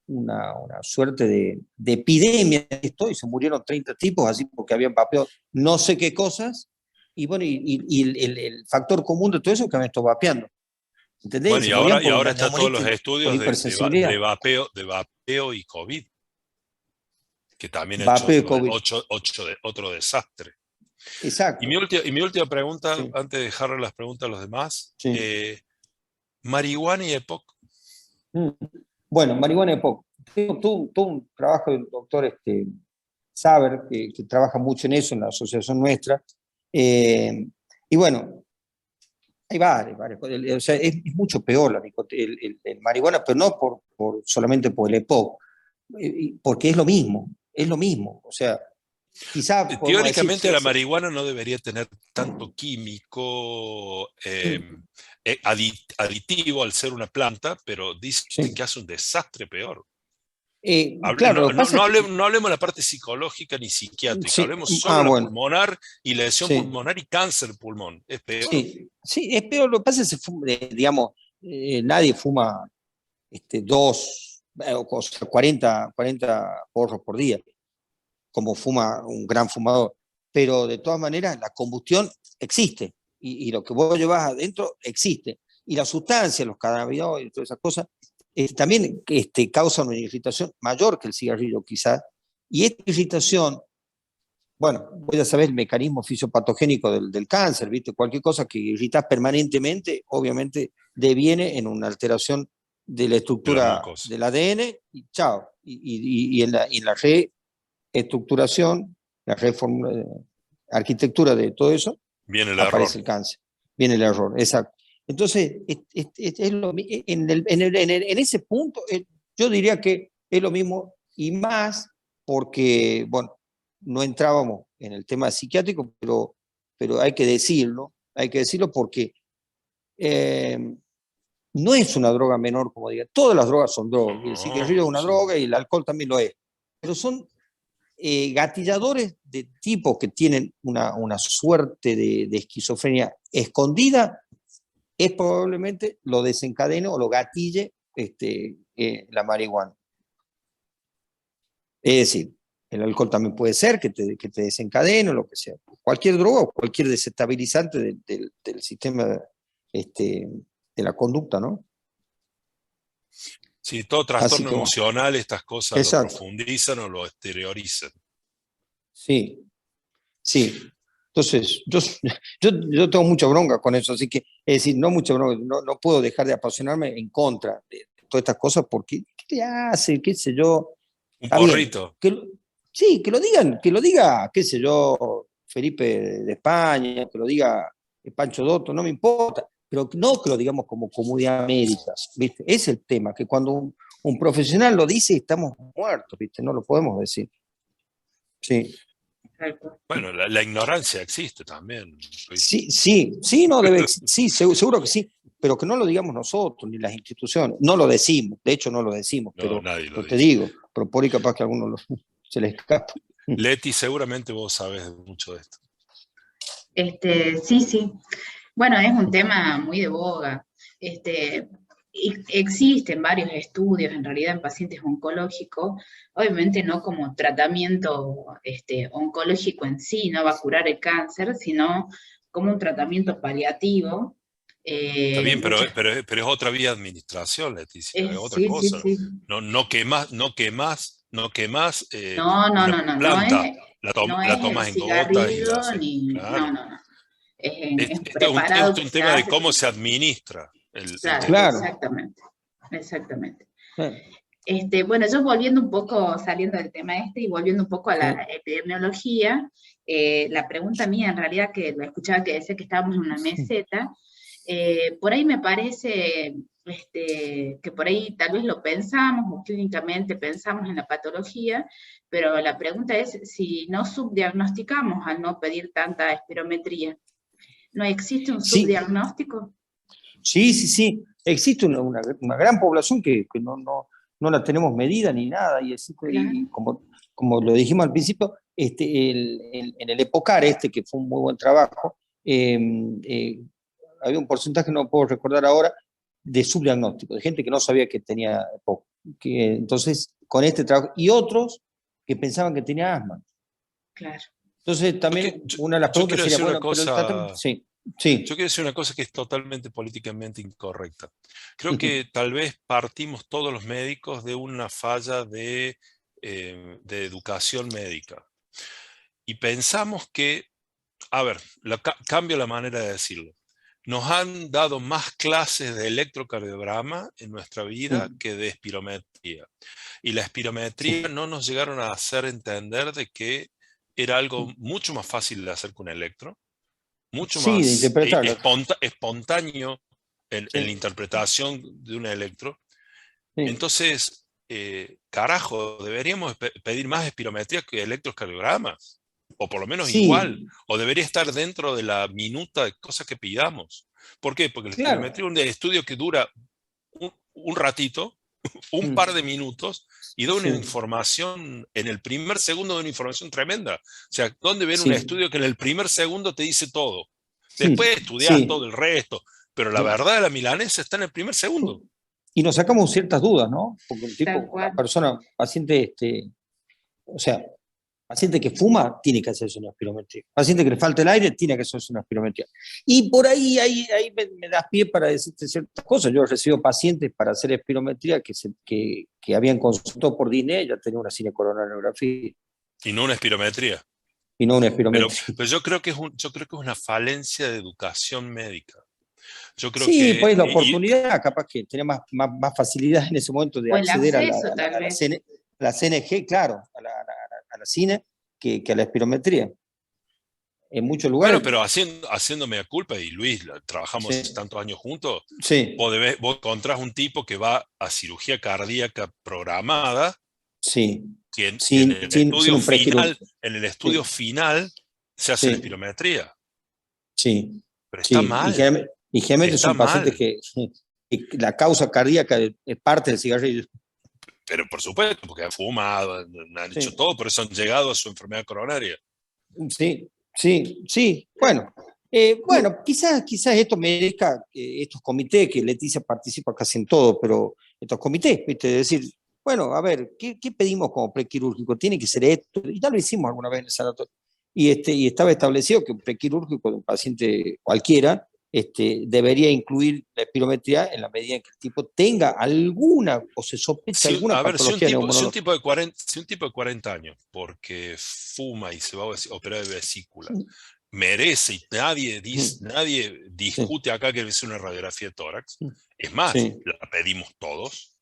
una suerte de epidemia de esto y se murieron 30 tipos así porque habían vapeado no sé qué cosas, y bueno, el factor común de todo eso es que habían estado vapeando. ¿Entendés? Bueno, Se y morían ahora, y por ahora una están todos los neumonitis, por estudios hipersensibilidad. de vapeo y COVID, que también ha hecho Vapeo y COVID. otro desastre. Exacto. Y mi última pregunta, Sí, antes de dejarle las preguntas a los demás, sí. marihuana y EPOC. Mm. Bueno, marihuana de poco. Tuvo un trabajo del doctor Saber, que trabaja mucho en eso, en la asociación nuestra. Y bueno, hay varios. O sea, es mucho peor el marihuana, pero no solamente por el EPOC, porque es lo mismo. O sea, quizá podemos decir, Teóricamente la marihuana no debería tener tanto químico aditivo al ser una planta, pero dicen sí. que hace un desastre peor. Claro, lo que pasa es que, No hablemos de la parte psicológica ni psiquiátrica, sí, hablemos solo de la bueno, pulmonar y la lesión sí. pulmonar y cáncer de pulmón. Es peor. Sí, sí, es peor. Lo que pasa es que digamos, nadie fuma o sea, 40 porros por día, como fuma un gran fumador. Pero de todas maneras, la combustión existe, y lo que vos llevas adentro existe. Y la sustancia, los cannabinoides y todas esas cosas, también causan una irritación mayor que el cigarrillo, quizás. Y esta irritación, bueno, voy a saber el mecanismo fisiopatogénico del cáncer, ¿viste? Cualquier cosa que irritas permanentemente, obviamente deviene en una alteración de la De la estructura mucosa. del ADN, y chao. Y en la reestructuración, la arquitectura de todo eso, Viene el error. aparece el cáncer. Viene el error, exacto. Entonces, en ese punto, yo diría que es lo mismo y más porque, bueno, no entrábamos en el tema psiquiátrico, pero hay que decirlo porque eh, no es una droga menor, como diga. Todas las drogas son drogas, el cigarrillo es una Sí. droga y el alcohol también lo es, pero son gatilladores de tipos que tienen una suerte de esquizofrenia escondida, es probablemente lo desencadene o lo gatille la marihuana. Es decir, el alcohol también puede ser que te desencadene o lo que sea. Cualquier droga o cualquier desestabilizante del sistema de la conducta, ¿no? Sí, todo Así trastorno que, bueno, emocional, estas cosas lo exacto. profundizan o lo exteriorizan. Sí, sí. Entonces, yo tengo mucha bronca con eso, así que, es decir, no mucha bronca, no puedo dejar de apasionarme en contra de todas estas cosas porque, ¿qué le hace? ¿Qué sé yo? Un Está bien. porrito. Sí, que lo diga, qué sé yo, Felipe de España, que lo diga Pancho Dotto, no me importa, pero no que lo digamos como comunidad médica, ¿viste? Es el tema, que cuando un profesional lo dice, estamos muertos, ¿viste? No lo podemos decir. Sí. Bueno, la ignorancia existe también, Luis. Sí, no debe, sí, seguro que sí, pero que no lo digamos nosotros, ni las instituciones, no lo decimos, de hecho no lo decimos, No, nadie lo pero te dice. digo, pero por ahí capaz que a alguno se le escapa. Leti, seguramente vos sabés mucho de esto. Sí, sí. Bueno, es un tema muy de boga. Existen varios estudios, en realidad, en pacientes oncológicos, obviamente no como tratamiento oncológico en sí, no va a curar el cáncer, sino como un tratamiento paliativo. Está bien, Muchas, pero es otra vía de administración, Leticia, es otra sí, sí, cosa. sí. No quemas No, no, una no, no, planta, no la es el tomas en gotas y la cigarrillo, haces. ni, no, Claro. no, no. Es Es preparado que un se tema de hace cómo con... se administra el Claro, tema. Claro. exactamente, exactamente. Eh, Bueno, yo volviendo un poco, saliendo del tema y volviendo un poco a la Sí. epidemiología, la pregunta mía en realidad, que lo escuchaba que decía que estábamos en una meseta, por ahí me parece que por ahí tal vez lo pensamos, o clínicamente pensamos en la patología, pero la pregunta es si no subdiagnosticamos al no pedir tanta espirometría. ¿No existe un Sí, subdiagnóstico? sí. Existe una gran población que no la tenemos medida ni nada, y Claro. como lo dijimos al principio, en el EPOCAR, que fue un muy buen trabajo, había un porcentaje, no puedo recordar ahora, de subdiagnóstico, de gente que no sabía que tenía EPOC. Entonces, con este trabajo, y otros que pensaban que tenía asma. Claro. Entonces, también Yo- una de las yo preguntas quiero sería, decir una bueno, pero el tratamiento, cosa. sí, Yo sí. quiero decir una cosa que es totalmente políticamente incorrecta. Creo Ujú. que tal vez partimos todos los médicos de una falla de educación médica. Y pensamos que, a ver, cambio la manera de decirlo. Nos han dado más clases de electrocardiograma en nuestra vida Mm, que de espirometría. Y la sí, espirometría no nos llegaron a hacer entender de que era algo mm. mucho más fácil de hacer que un electro, mucho Sí, de más interpretarlo. espontáneo en la Sí, interpretación de un electro. sí, Entonces, carajo, deberíamos pedir más espirometría que electrocardiogramas, o por lo menos igual, sí, o debería estar dentro de la minuta de cosas que pidamos. ¿Por qué? Porque la claro. espirometría es un estudio que dura un ratito, un par Mm, de minutos, y da una sí, información, en el primer segundo de una información tremenda. O sea, ¿dónde ven un sí, estudio que en el primer segundo te dice todo? Después sí, estudias todo sí. el resto, pero la verdad de la milanesa está en el primer segundo. Y nos sacamos ciertas dudas, ¿no? Porque un Tal tipo, una cual. persona, paciente, o sea, paciente que fuma tiene que hacerse una espirometría. Paciente que le falta el aire tiene que hacerse una espirometría. Y por ahí me das pie para decirte ciertas cosas. Yo recibo pacientes para hacer espirometría que habían consultado por Disney, ya tenían una cinecoronariografía Y no una espirometría. y no una Pero, espirometría. pero yo creo que es una falencia de educación médica. Yo creo Sí, que, pues la oportunidad, capaz que tenía más facilidad en ese momento de O el acceder acceso, tal vez. a la CNG, claro, a la cine, que a la espirometría. En muchos bueno, lugares, pero haciéndome a culpa, y Luis, trabajamos sí, tantos años juntos, sí, vos encontrás un tipo que va a cirugía cardíaca programada, sí, que sin un prequirúrgico. en el estudio Sí, final se hace la sí, espirometría. sí, Pero sí. Y generalmente está son pacientes mal. que la causa cardíaca es parte del cigarrillo. Pero por supuesto, porque han fumado, han hecho Sí, todo, por eso han llegado a su enfermedad coronaria. sí, sí, sí. Bueno, quizás esto merezca estos comités, que Leticia participa casi en todo, pero estos comités, ¿viste? Decir, bueno, a ver, ¿qué pedimos como prequirúrgico? Tiene que ser esto, y ya lo hicimos alguna vez en el sanatorio. Y estaba establecido que un prequirúrgico de un paciente cualquiera debería incluir la espirometría en la medida en que el tipo tenga alguna o se sospecha alguna A ver, patología si un neumonológica. tipo de 40, si un tipo de 40 años, porque fuma y se va a operar de vesícula, merece, y nadie Sí, discute acá que es una radiografía de tórax, es más, sí, la pedimos todos,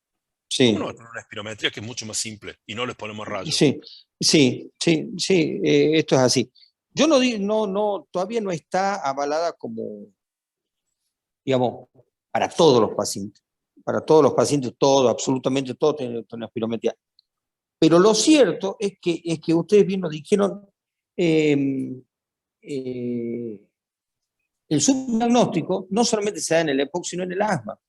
¿cómo no va a sí. tener una espirometría que es mucho más simple y no les ponemos rayos? Sí, sí, esto es así. Yo no, todavía no está avalada como, digamos, para todos los pacientes, todo, absolutamente todo tiene una espirometría. Pero lo cierto es que ustedes bien nos dijeron, eh, eh, el subdiagnóstico no solamente se da en el EPOC, sino en el asma.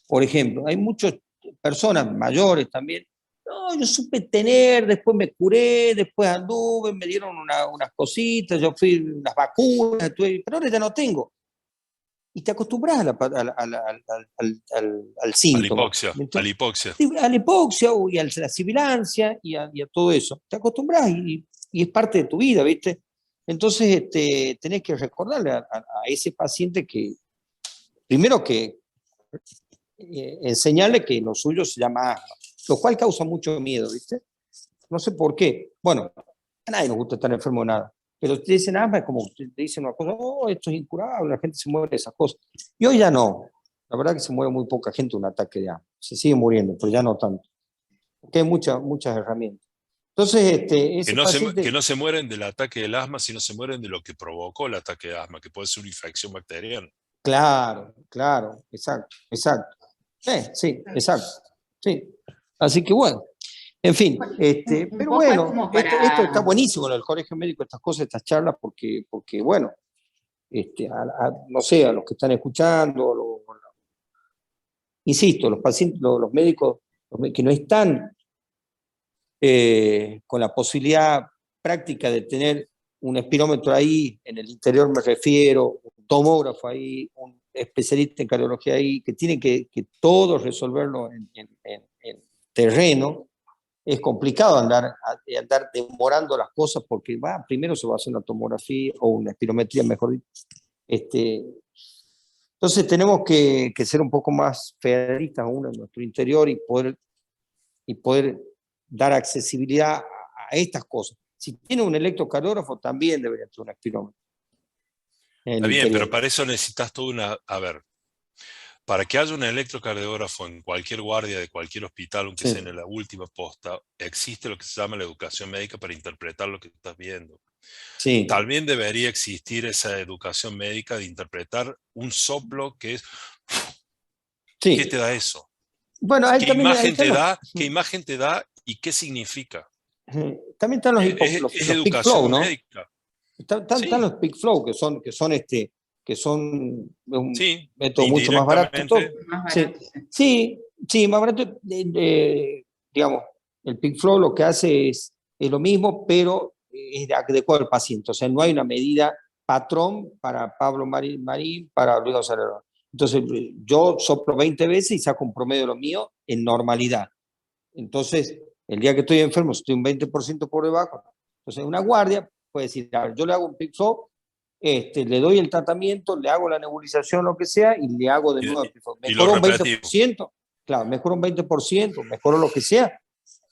Por ejemplo, hay muchas personas mayores también. No, yo supe tener, después me curé, después anduve, me dieron unas cositas, yo fui unas vacunas, pero ahora ya no tengo. Y te acostumbras al A la síntoma, hipoxia, a la ¿viste? hipoxia. A la hipoxia y a la sibilancia y a todo eso. Te acostumbras y es parte de tu vida, ¿viste? Entonces tenés que recordarle a ese paciente que, primero que enseñarle que lo suyo se llama asma, lo cual causa mucho miedo, ¿viste? No sé por qué. Bueno, a nadie nos gusta estar enfermo de nada, pero te dicen asma, es como te dicen una cosa, oh, esto es incurable, la gente se muere de esas cosas. Y hoy ya no. La verdad que se muere muy poca gente de un ataque de asma. Se sigue muriendo, pero ya no tanto. Porque hay muchas herramientas. Entonces, ese Que paciente, no se mueren del ataque del asma, sino se mueren de lo que provocó el ataque de asma, que puede ser una infección bacteriana. claro, exacto. Sí, exacto. Sí. Así que bueno, en fin, Bueno, un pero poco es bueno, como esto está para, buenísimo en el colegio médico, estas cosas, estas charlas, porque bueno, no sé, a los que están escuchando, insisto, los pacientes, los médicos que no están con la posibilidad práctica de tener un espirómetro ahí, en el interior me refiero, un tomógrafo ahí, especialista en cardiología ahí, que tiene que todo resolverlo en terreno. Es complicado andar demorando las cosas porque primero se va a hacer una tomografía o una espirometría, mejor dicho. Entonces tenemos que ser un poco más federalistas aún en nuestro interior y poder dar accesibilidad a estas cosas. Si tiene un electrocardiógrafo, también debería tener un espirómetro. Está bien, pero para eso necesitas toda una... A ver, para que haya un electrocardiógrafo en cualquier guardia de cualquier hospital, aunque sea en la última posta, existe lo que se llama la educación médica para interpretar lo que estás viendo. Sí. También debería existir esa educación médica de interpretar un soplo que es... Sí. ¿Qué te da eso? Bueno, ¿Qué imagen te da y qué significa? También están los peak flow, ¿no? médica. Están los peak flow, que son un sí, método mucho más barato. Sí, más barato. Digamos, el peak flow lo que hace es lo mismo, pero es adecuado al paciente. O sea, no hay una medida patrón para Pablo Marín, para Luis González. Entonces, yo soplo 20 veces y saco un promedio de lo mío en normalidad. Entonces, el día que estoy enfermo, estoy un 20% por debajo. Entonces, una guardia puede decir, a ver, yo le hago un peak flow, le doy el tratamiento, le hago la nebulización, lo que sea, y le hago de nuevo el peak flow. Mejoró un 20%, claro, mejoró un 20%, mejoró lo que sea,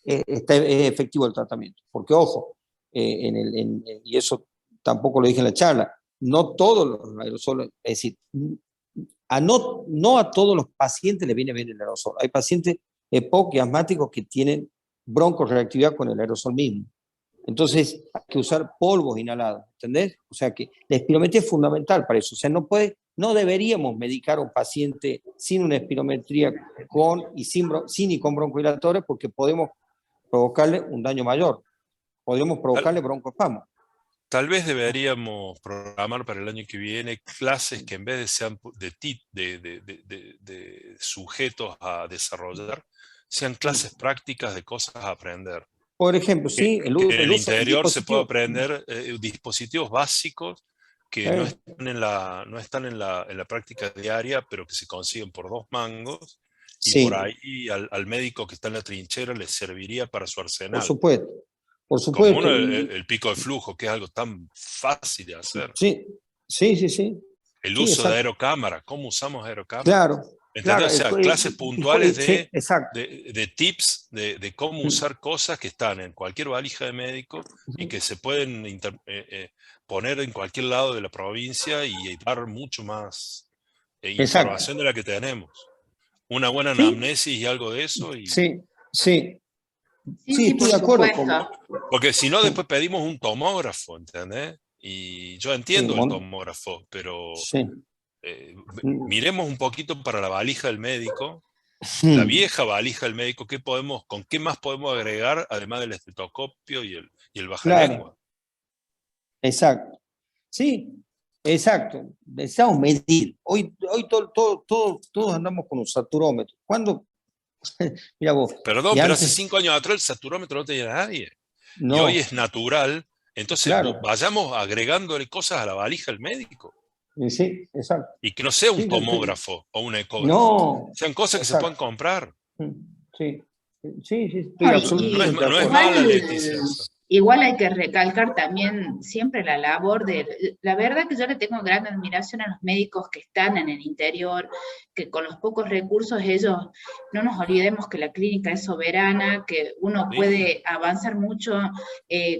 es efectivo el tratamiento. Porque, ojo, y eso tampoco lo dije en la charla, no todos los aerosoles, es decir, no a todos los pacientes les viene bien el aerosol. Hay pacientes EPOC y asmáticos que tienen broncoreactividad con el aerosol mismo. Entonces hay que usar polvos inhalados, ¿entendés? O sea que la espirometría es fundamental para eso. O sea, no deberíamos medicar a un paciente sin una espirometría sin y con broncodilatores porque podemos provocarle un daño mayor. Podríamos provocarle broncoespasmo. Tal vez deberíamos programar para el año que viene clases que en vez de sean de sujetos a desarrollar, sean clases prácticas de cosas a aprender. Por ejemplo, sí, en el interior se puede aprender dispositivos básicos que no están en la práctica diaria, pero que se consiguen por 2 mangos, y por ahí al médico que está en la trinchera le serviría para su arsenal. Por supuesto. Como el pico de flujo, que es algo tan fácil de hacer. Sí. El uso de aerocámara, ¿cómo usamos aerocámara? Claro. ¿Entendés? O sea, clases puntuales de tips de cómo usar cosas que están en cualquier valija de médico y que se pueden poner en cualquier lado de la provincia y dar mucho más información de la que tenemos. Una buena anamnesis y algo de eso. Sí, estoy de acuerdo. Porque si no, después pedimos un tomógrafo, ¿entendés? Y yo entiendo el tomógrafo, pero miremos un poquito para la valija del médico, la vieja valija del médico, ¿con qué más podemos agregar, además del estetoscopio y el bajalengua? Exacto. Sí, exacto. Necesitamos medir. Hoy todos andamos con un saturómetro. ¿Cuándo? Mira vos. Perdón, pero hace 5 años atrás el saturómetro no tenía nadie. No. Y hoy es natural. Entonces vayamos agregándole cosas a la valija del médico. Sí, exacto. Y que no sea un tomógrafo o un ecógrafo. Sean cosas que se puedan comprar. Sí, estoy absolutamente no es mala, Leticia. Igual hay que recalcar también siempre la labor la verdad que yo le tengo gran admiración a los médicos que están en el interior, que con los pocos recursos ellos, no nos olvidemos que la clínica es soberana, que uno puede avanzar mucho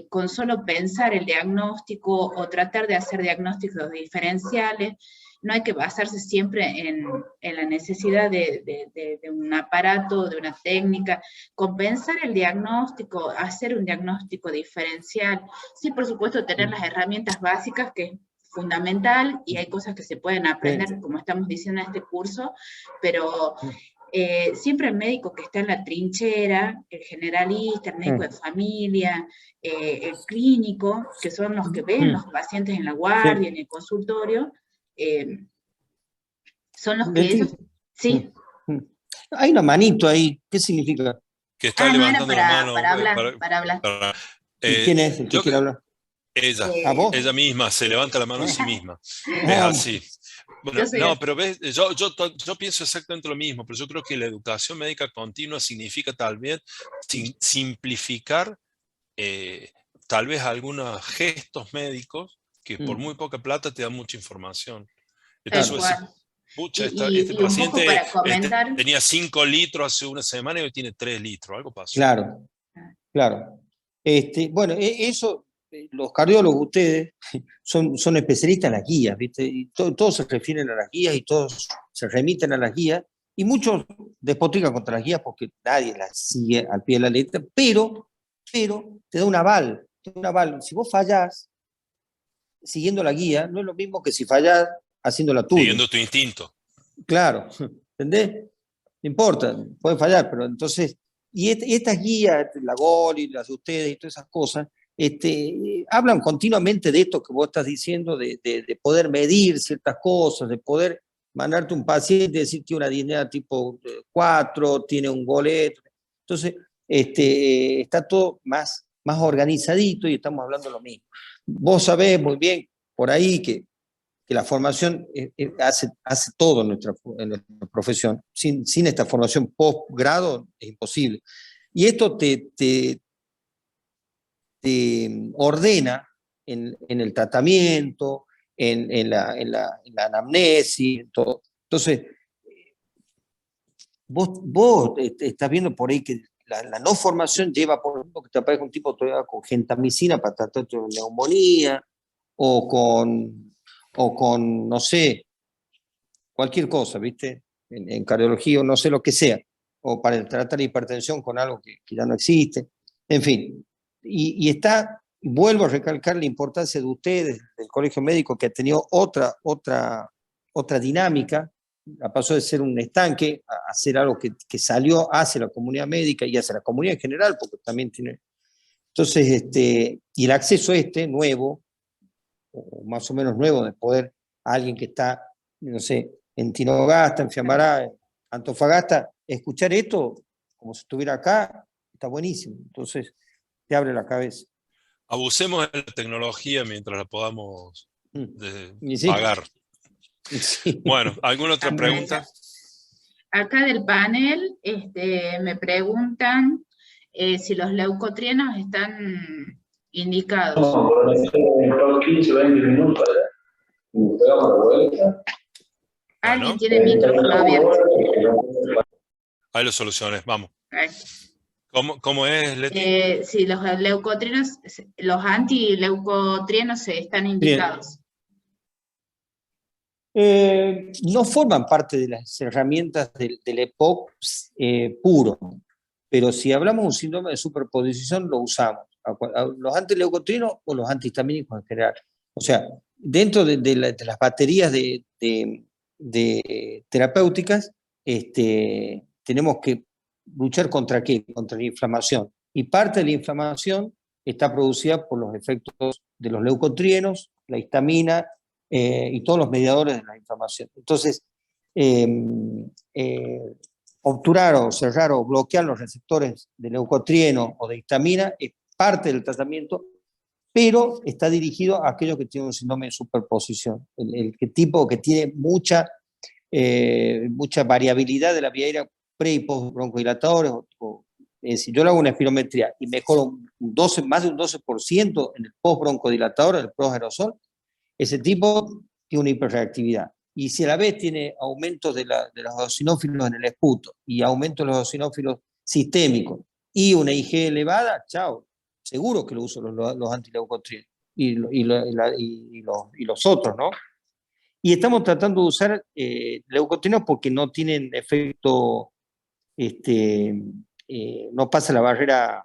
con solo pensar el diagnóstico o tratar de hacer diagnósticos diferenciales. No hay que basarse siempre en la necesidad de un aparato, de una técnica, compensar el diagnóstico, hacer un diagnóstico diferencial. Sí, por supuesto, tener las herramientas básicas, que es fundamental, y hay cosas que se pueden aprender, como estamos diciendo en este curso, pero siempre el médico que está en la trinchera, el generalista, el médico de familia, el clínico, que son los que ven los pacientes en la guardia, en el consultorio, son los que ellos... Sí. Hay una manito ahí, ¿qué significa? Que está levantando la mano. Para hablar. ¿Quién es el que quiere hablar? Ella misma, se levanta la mano en sí misma. Es así. Bueno, Yo soy no, así. pero ves, yo pienso exactamente lo mismo, pero yo creo que la educación médica continua significa tal vez simplificar eh, tal vez algunos gestos médicos que por muy poca plata te dan mucha información. Tal Entonces, vos decís, cual. pucha, este Y un poco paciente para comentar, tenía 5 litros hace una semana y hoy tiene 3 litros, algo pasó. Claro, claro. Bueno, eso, los cardiólogos, ustedes, son especialistas en las guías, ¿viste? Y todos se refieren a las guías y todos se remiten a las guías, y muchos despotrican contra las guías porque nadie las sigue al pie de la letra, pero te da un aval, te da un aval. Si vos fallás siguiendo la guía, no es lo mismo que si fallás haciendo la tuya. Siguiendo tu instinto. Claro, ¿entendés? No importa, pueden fallar, pero entonces, estas guías, la GOL y las de ustedes y todas esas cosas, hablan continuamente de esto que vos estás diciendo, de poder medir ciertas cosas, de poder mandarte un paciente y decir que una dignidad tipo 4, tiene un golet. Entonces, está todo más organizadito y estamos hablando lo mismo. Vos sabés muy bien por ahí que la formación hace todo en nuestra profesión. Sin esta formación postgrado es imposible. Y esto te ordena en el tratamiento, en la anamnesis, en todo. Entonces, vos estás viendo por ahí que la no formación lleva, por ejemplo, que te aparezca un tipo todavía con gentamicina para tratar de neumonía, o con, no sé, cualquier cosa, ¿viste? En cardiología o no sé lo que sea, o para tratar hipertensión con algo que ya no existe, en fin. Vuelvo a recalcar la importancia de ustedes, del Colegio Médico, que ha tenido otra dinámica, pasó de ser un estanque a ser algo que salió hacia la comunidad médica y hacia la comunidad en general, porque también tiene... Entonces, y el acceso nuevo, o más o menos nuevo, de poder a alguien que está, no sé, en Tinogasta, en Fiambará, en Antofagasta, escuchar esto como si estuviera acá, está buenísimo. Entonces, te abre la cabeza. Abusemos de la tecnología mientras la podamos Y sí, pagar. sí. Bueno, ¿alguna otra pregunta? acá del panel me preguntan si los leucotrienos están indicados. No, por unos 15 o 20 minutos ya. Y pegamos la vuelta. Alguien Bueno, tiene el micrófono abierto. ahí lo soluciones, vamos. Ay. ¿Cómo es, Leti? Sí, los leucotrienos, los antileucotrienos están Bien. indicados. No forman parte de las herramientas del EPOC puro, pero si hablamos de un síndrome de superposición, lo usamos. A los antileucotrinos o los antihistamínicos en general. O sea, dentro de las baterías de terapéuticas, tenemos que luchar contra qué? Contra la inflamación. Y parte de la inflamación está producida por los efectos de los leucotrienos, la histamina y todos los mediadores de la inflamación. Entonces, obturar o cerrar o bloquear los receptores de leucotrieno o de histamina es parte del tratamiento, pero está dirigido a aquellos que tienen un síndrome de superposición, el tipo que tiene mucha variabilidad de la vía aérea pre y post broncodilatadores. Si yo le hago una espirometría y mejoro más de un 12% en el post broncodilatador, el post aerosol, ese tipo tiene una hiperreactividad. Y si a la vez tiene aumentos de los eosinófilos en el esputo y aumentos de los eosinófilos sistémicos y una IG elevada, chao, seguro que lo uso los antileucotrienos y los otros, ¿no? Y estamos tratando de usar leucotrienos porque no tienen efecto, no pasa la barrera,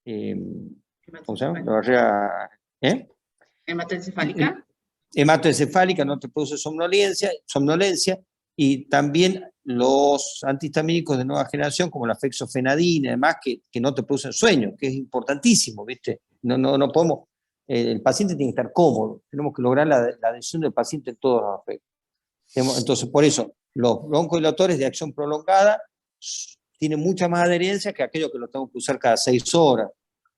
¿cómo se llama? La barrera, ¿Hematoencefálica? hematoencefálica, no te produce somnolencia, y también los antihistamínicos de nueva generación, como la fexofenadina y demás, que no te producen sueño, que es importantísimo, ¿viste? No podemos, el paciente tiene que estar cómodo, tenemos que lograr la adhesión del paciente en todos los aspectos. Entonces, por eso, los broncodilatores de acción prolongada tienen mucha más adherencia que aquellos que lo tenemos que usar cada 6 horas.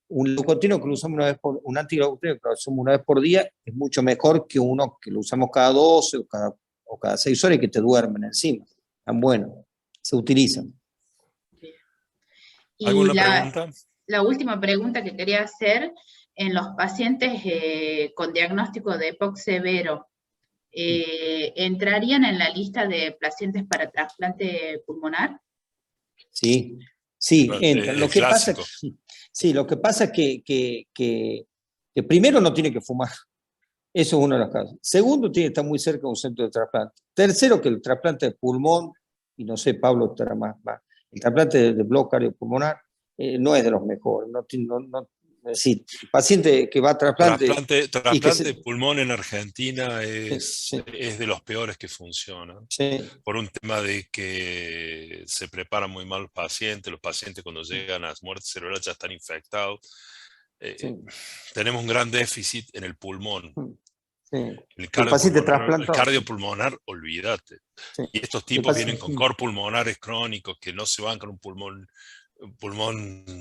Un leucotrieno que lo usamos un antileucotrieno que lo usamos una vez por día es mucho mejor que uno que lo usamos cada 12 o cada o cada 6 horas y que te duermen encima. Tan bueno, se utilizan. Y ¿Alguna pregunta? la última pregunta que quería hacer, en los pacientes con diagnóstico de EPOC severo, ¿entrarían en la lista de pacientes para trasplante pulmonar? Sí, sí, entran. Lo que pasa, Clásico. sí, lo que pasa es que primero no tiene que fumar. Eso es uno de los casos. Segundo, tiene que estar muy cerca de un centro de trasplante. Tercero, que el trasplante de pulmón, y no sé, Pablo estará más. El trasplante de bloque cardiopulmonar no es de los mejores. Es decir, el paciente que va a trasplante... Trasplante de pulmón en Argentina sí. es de los peores que funcionan. Sí. Por un tema de que se preparan muy mal los pacientes cuando llegan a muerte cerebral ya están infectados. Sí. Tenemos un gran déficit en el pulmón. Sí. El paciente el trasplantado. cardiopulmonar, olvídate. Sí. Y estos tipos vienen con cor pulmonares crónicos que no se van con un pulmón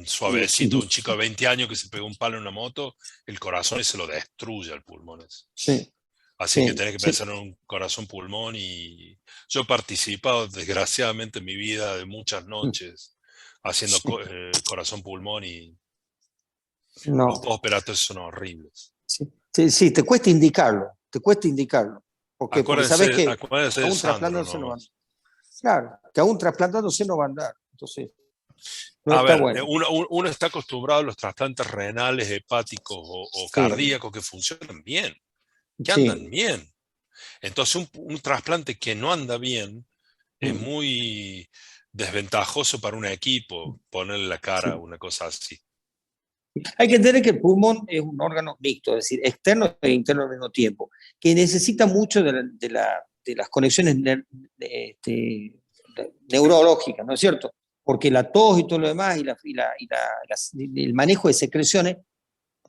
suavecito. Un chico de 20 años que se pegó un palo en una moto, el corazón se lo destruye al pulmón. Sí. Así que tenés que pensar en un corazón pulmón, y yo he participado desgraciadamente en mi vida de muchas noches haciendo corazón pulmón, y los postoperatorios son horribles. Sí, te cuesta indicarlo, porque sabes que acuérdense aún de Sandro, trasplantándose no van. Claro, que aún trasplantándose no van a dar, entonces no a está ver, bueno. uno está acostumbrado a los trasplantes renales, hepáticos o cardíacos que funcionan bien, que andan bien. Entonces un trasplante que no anda bien es muy desventajoso para un equipo ponerle la cara a una cosa así. Hay que entender que el pulmón es un órgano mixto, es decir, externo e interno al mismo tiempo, que necesita mucho de las conexiones neurológicas, ¿no es cierto? Porque la tos y todo lo demás y el manejo de secreciones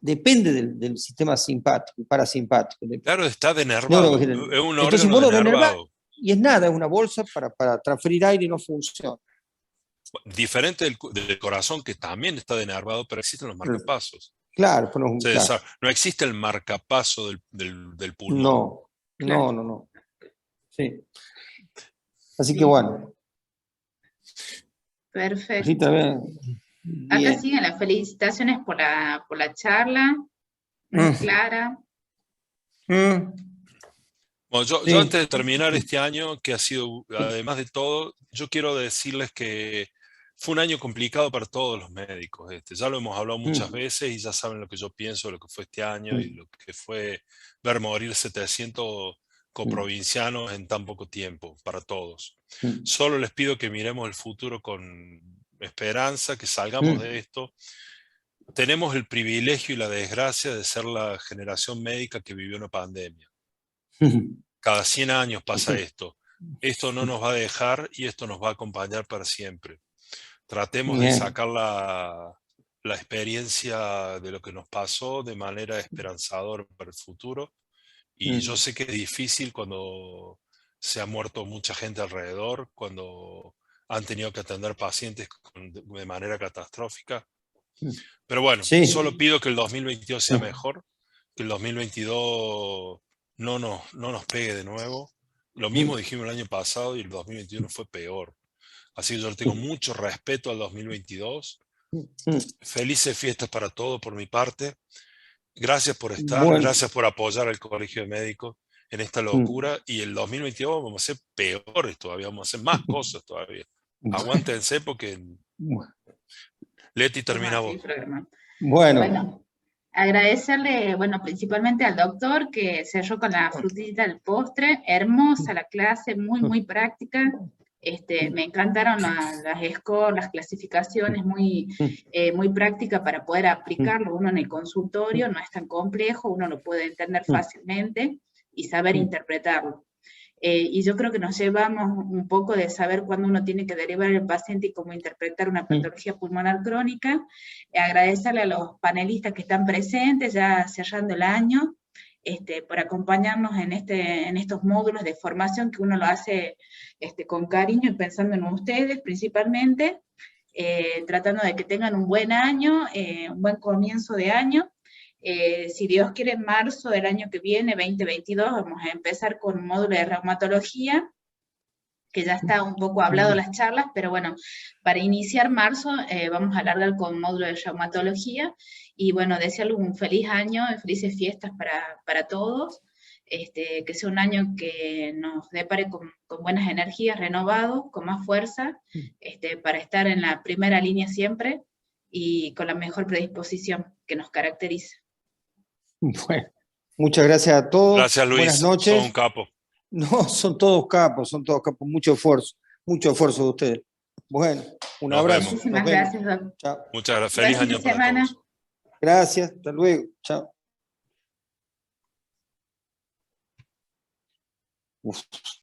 depende del sistema simpático y parasimpático. Claro, está denervado, es un Entonces, órgano denervado. Y es nada, es una bolsa para transferir aire y no funciona. Diferente del corazón, que también está denervado, pero existen los marcapasos. Claro, pero no existe el marcapaso del pulmón. No. Sí. Así que bueno. Perfecto. Acá siguen las felicitaciones por la charla, muy clara. Bueno, yo antes de terminar este año, que ha sido, además de todo, yo quiero decirles que fue un año complicado para todos los médicos. Ya lo hemos hablado muchas veces y ya saben lo que yo pienso de lo que fue este año y lo que fue ver morir 700 coprovincianos en tan poco tiempo, para todos. Solo les pido que miremos el futuro con esperanza, que salgamos de esto. Tenemos el privilegio y la desgracia de ser la generación médica que vivió una pandemia. Cada 100 años pasa esto. Esto no nos va a dejar y esto nos va a acompañar para siempre. Tratemos de sacar la experiencia de lo que nos pasó de manera esperanzadora para el futuro. Y yo sé que es difícil cuando se ha muerto mucha gente alrededor, cuando han tenido que atender pacientes de manera catastrófica. Pero bueno, solo pido que el 2022 sea mejor, que el 2022 no nos pegue de nuevo. Lo mismo dijimos el año pasado y el 2021 fue peor. Así que yo le tengo mucho respeto al 2022. Felices fiestas para todos por mi parte. Gracias por estar, gracias por apoyar al Colegio de Médicos en esta locura. Y el 2022 vamos a ser peores todavía, vamos a hacer más cosas todavía. Aguántense porque... Leti, termina vos. Bueno, agradecerle, principalmente al doctor que cerró con la frutita del postre. Hermosa la clase, muy práctica. Me encantaron las scores, las clasificaciones, muy práctica para poder aplicarlo uno en el consultorio. No es tan complejo, uno lo puede entender fácilmente y saber interpretarlo. Y yo creo que nos llevamos un poco de saber cuándo uno tiene que derivar al paciente y cómo interpretar una patología pulmonar crónica. Agradecerle a los panelistas que están presentes, ya cerrando el año, por acompañarnos en estos módulos de formación que uno lo hace con cariño y pensando en ustedes principalmente, tratando de que tengan un buen año, un buen comienzo de año. Si Dios quiere, en marzo del año que viene, 2022, vamos a empezar con un módulo de reumatología, que ya está un poco hablado las charlas, pero bueno, para iniciar marzo vamos a alargar con módulo de reumatología, y bueno, desearles un feliz año y felices fiestas para todos, que sea un año que nos depare con buenas energías, renovados, con más fuerza, para estar en la primera línea siempre, y con la mejor predisposición que nos caracteriza. Bueno, muchas gracias a todos. Gracias, Luis. Buenas noches. Sos un capo. No, son todos capos, mucho esfuerzo de ustedes. Bueno, un Nos abrazo. vemos. Muchísimas gracias, Doc. Chao. Muchas gracias. Buen Feliz fin de año para semana. todos. Gracias, hasta luego. Chao. Uf.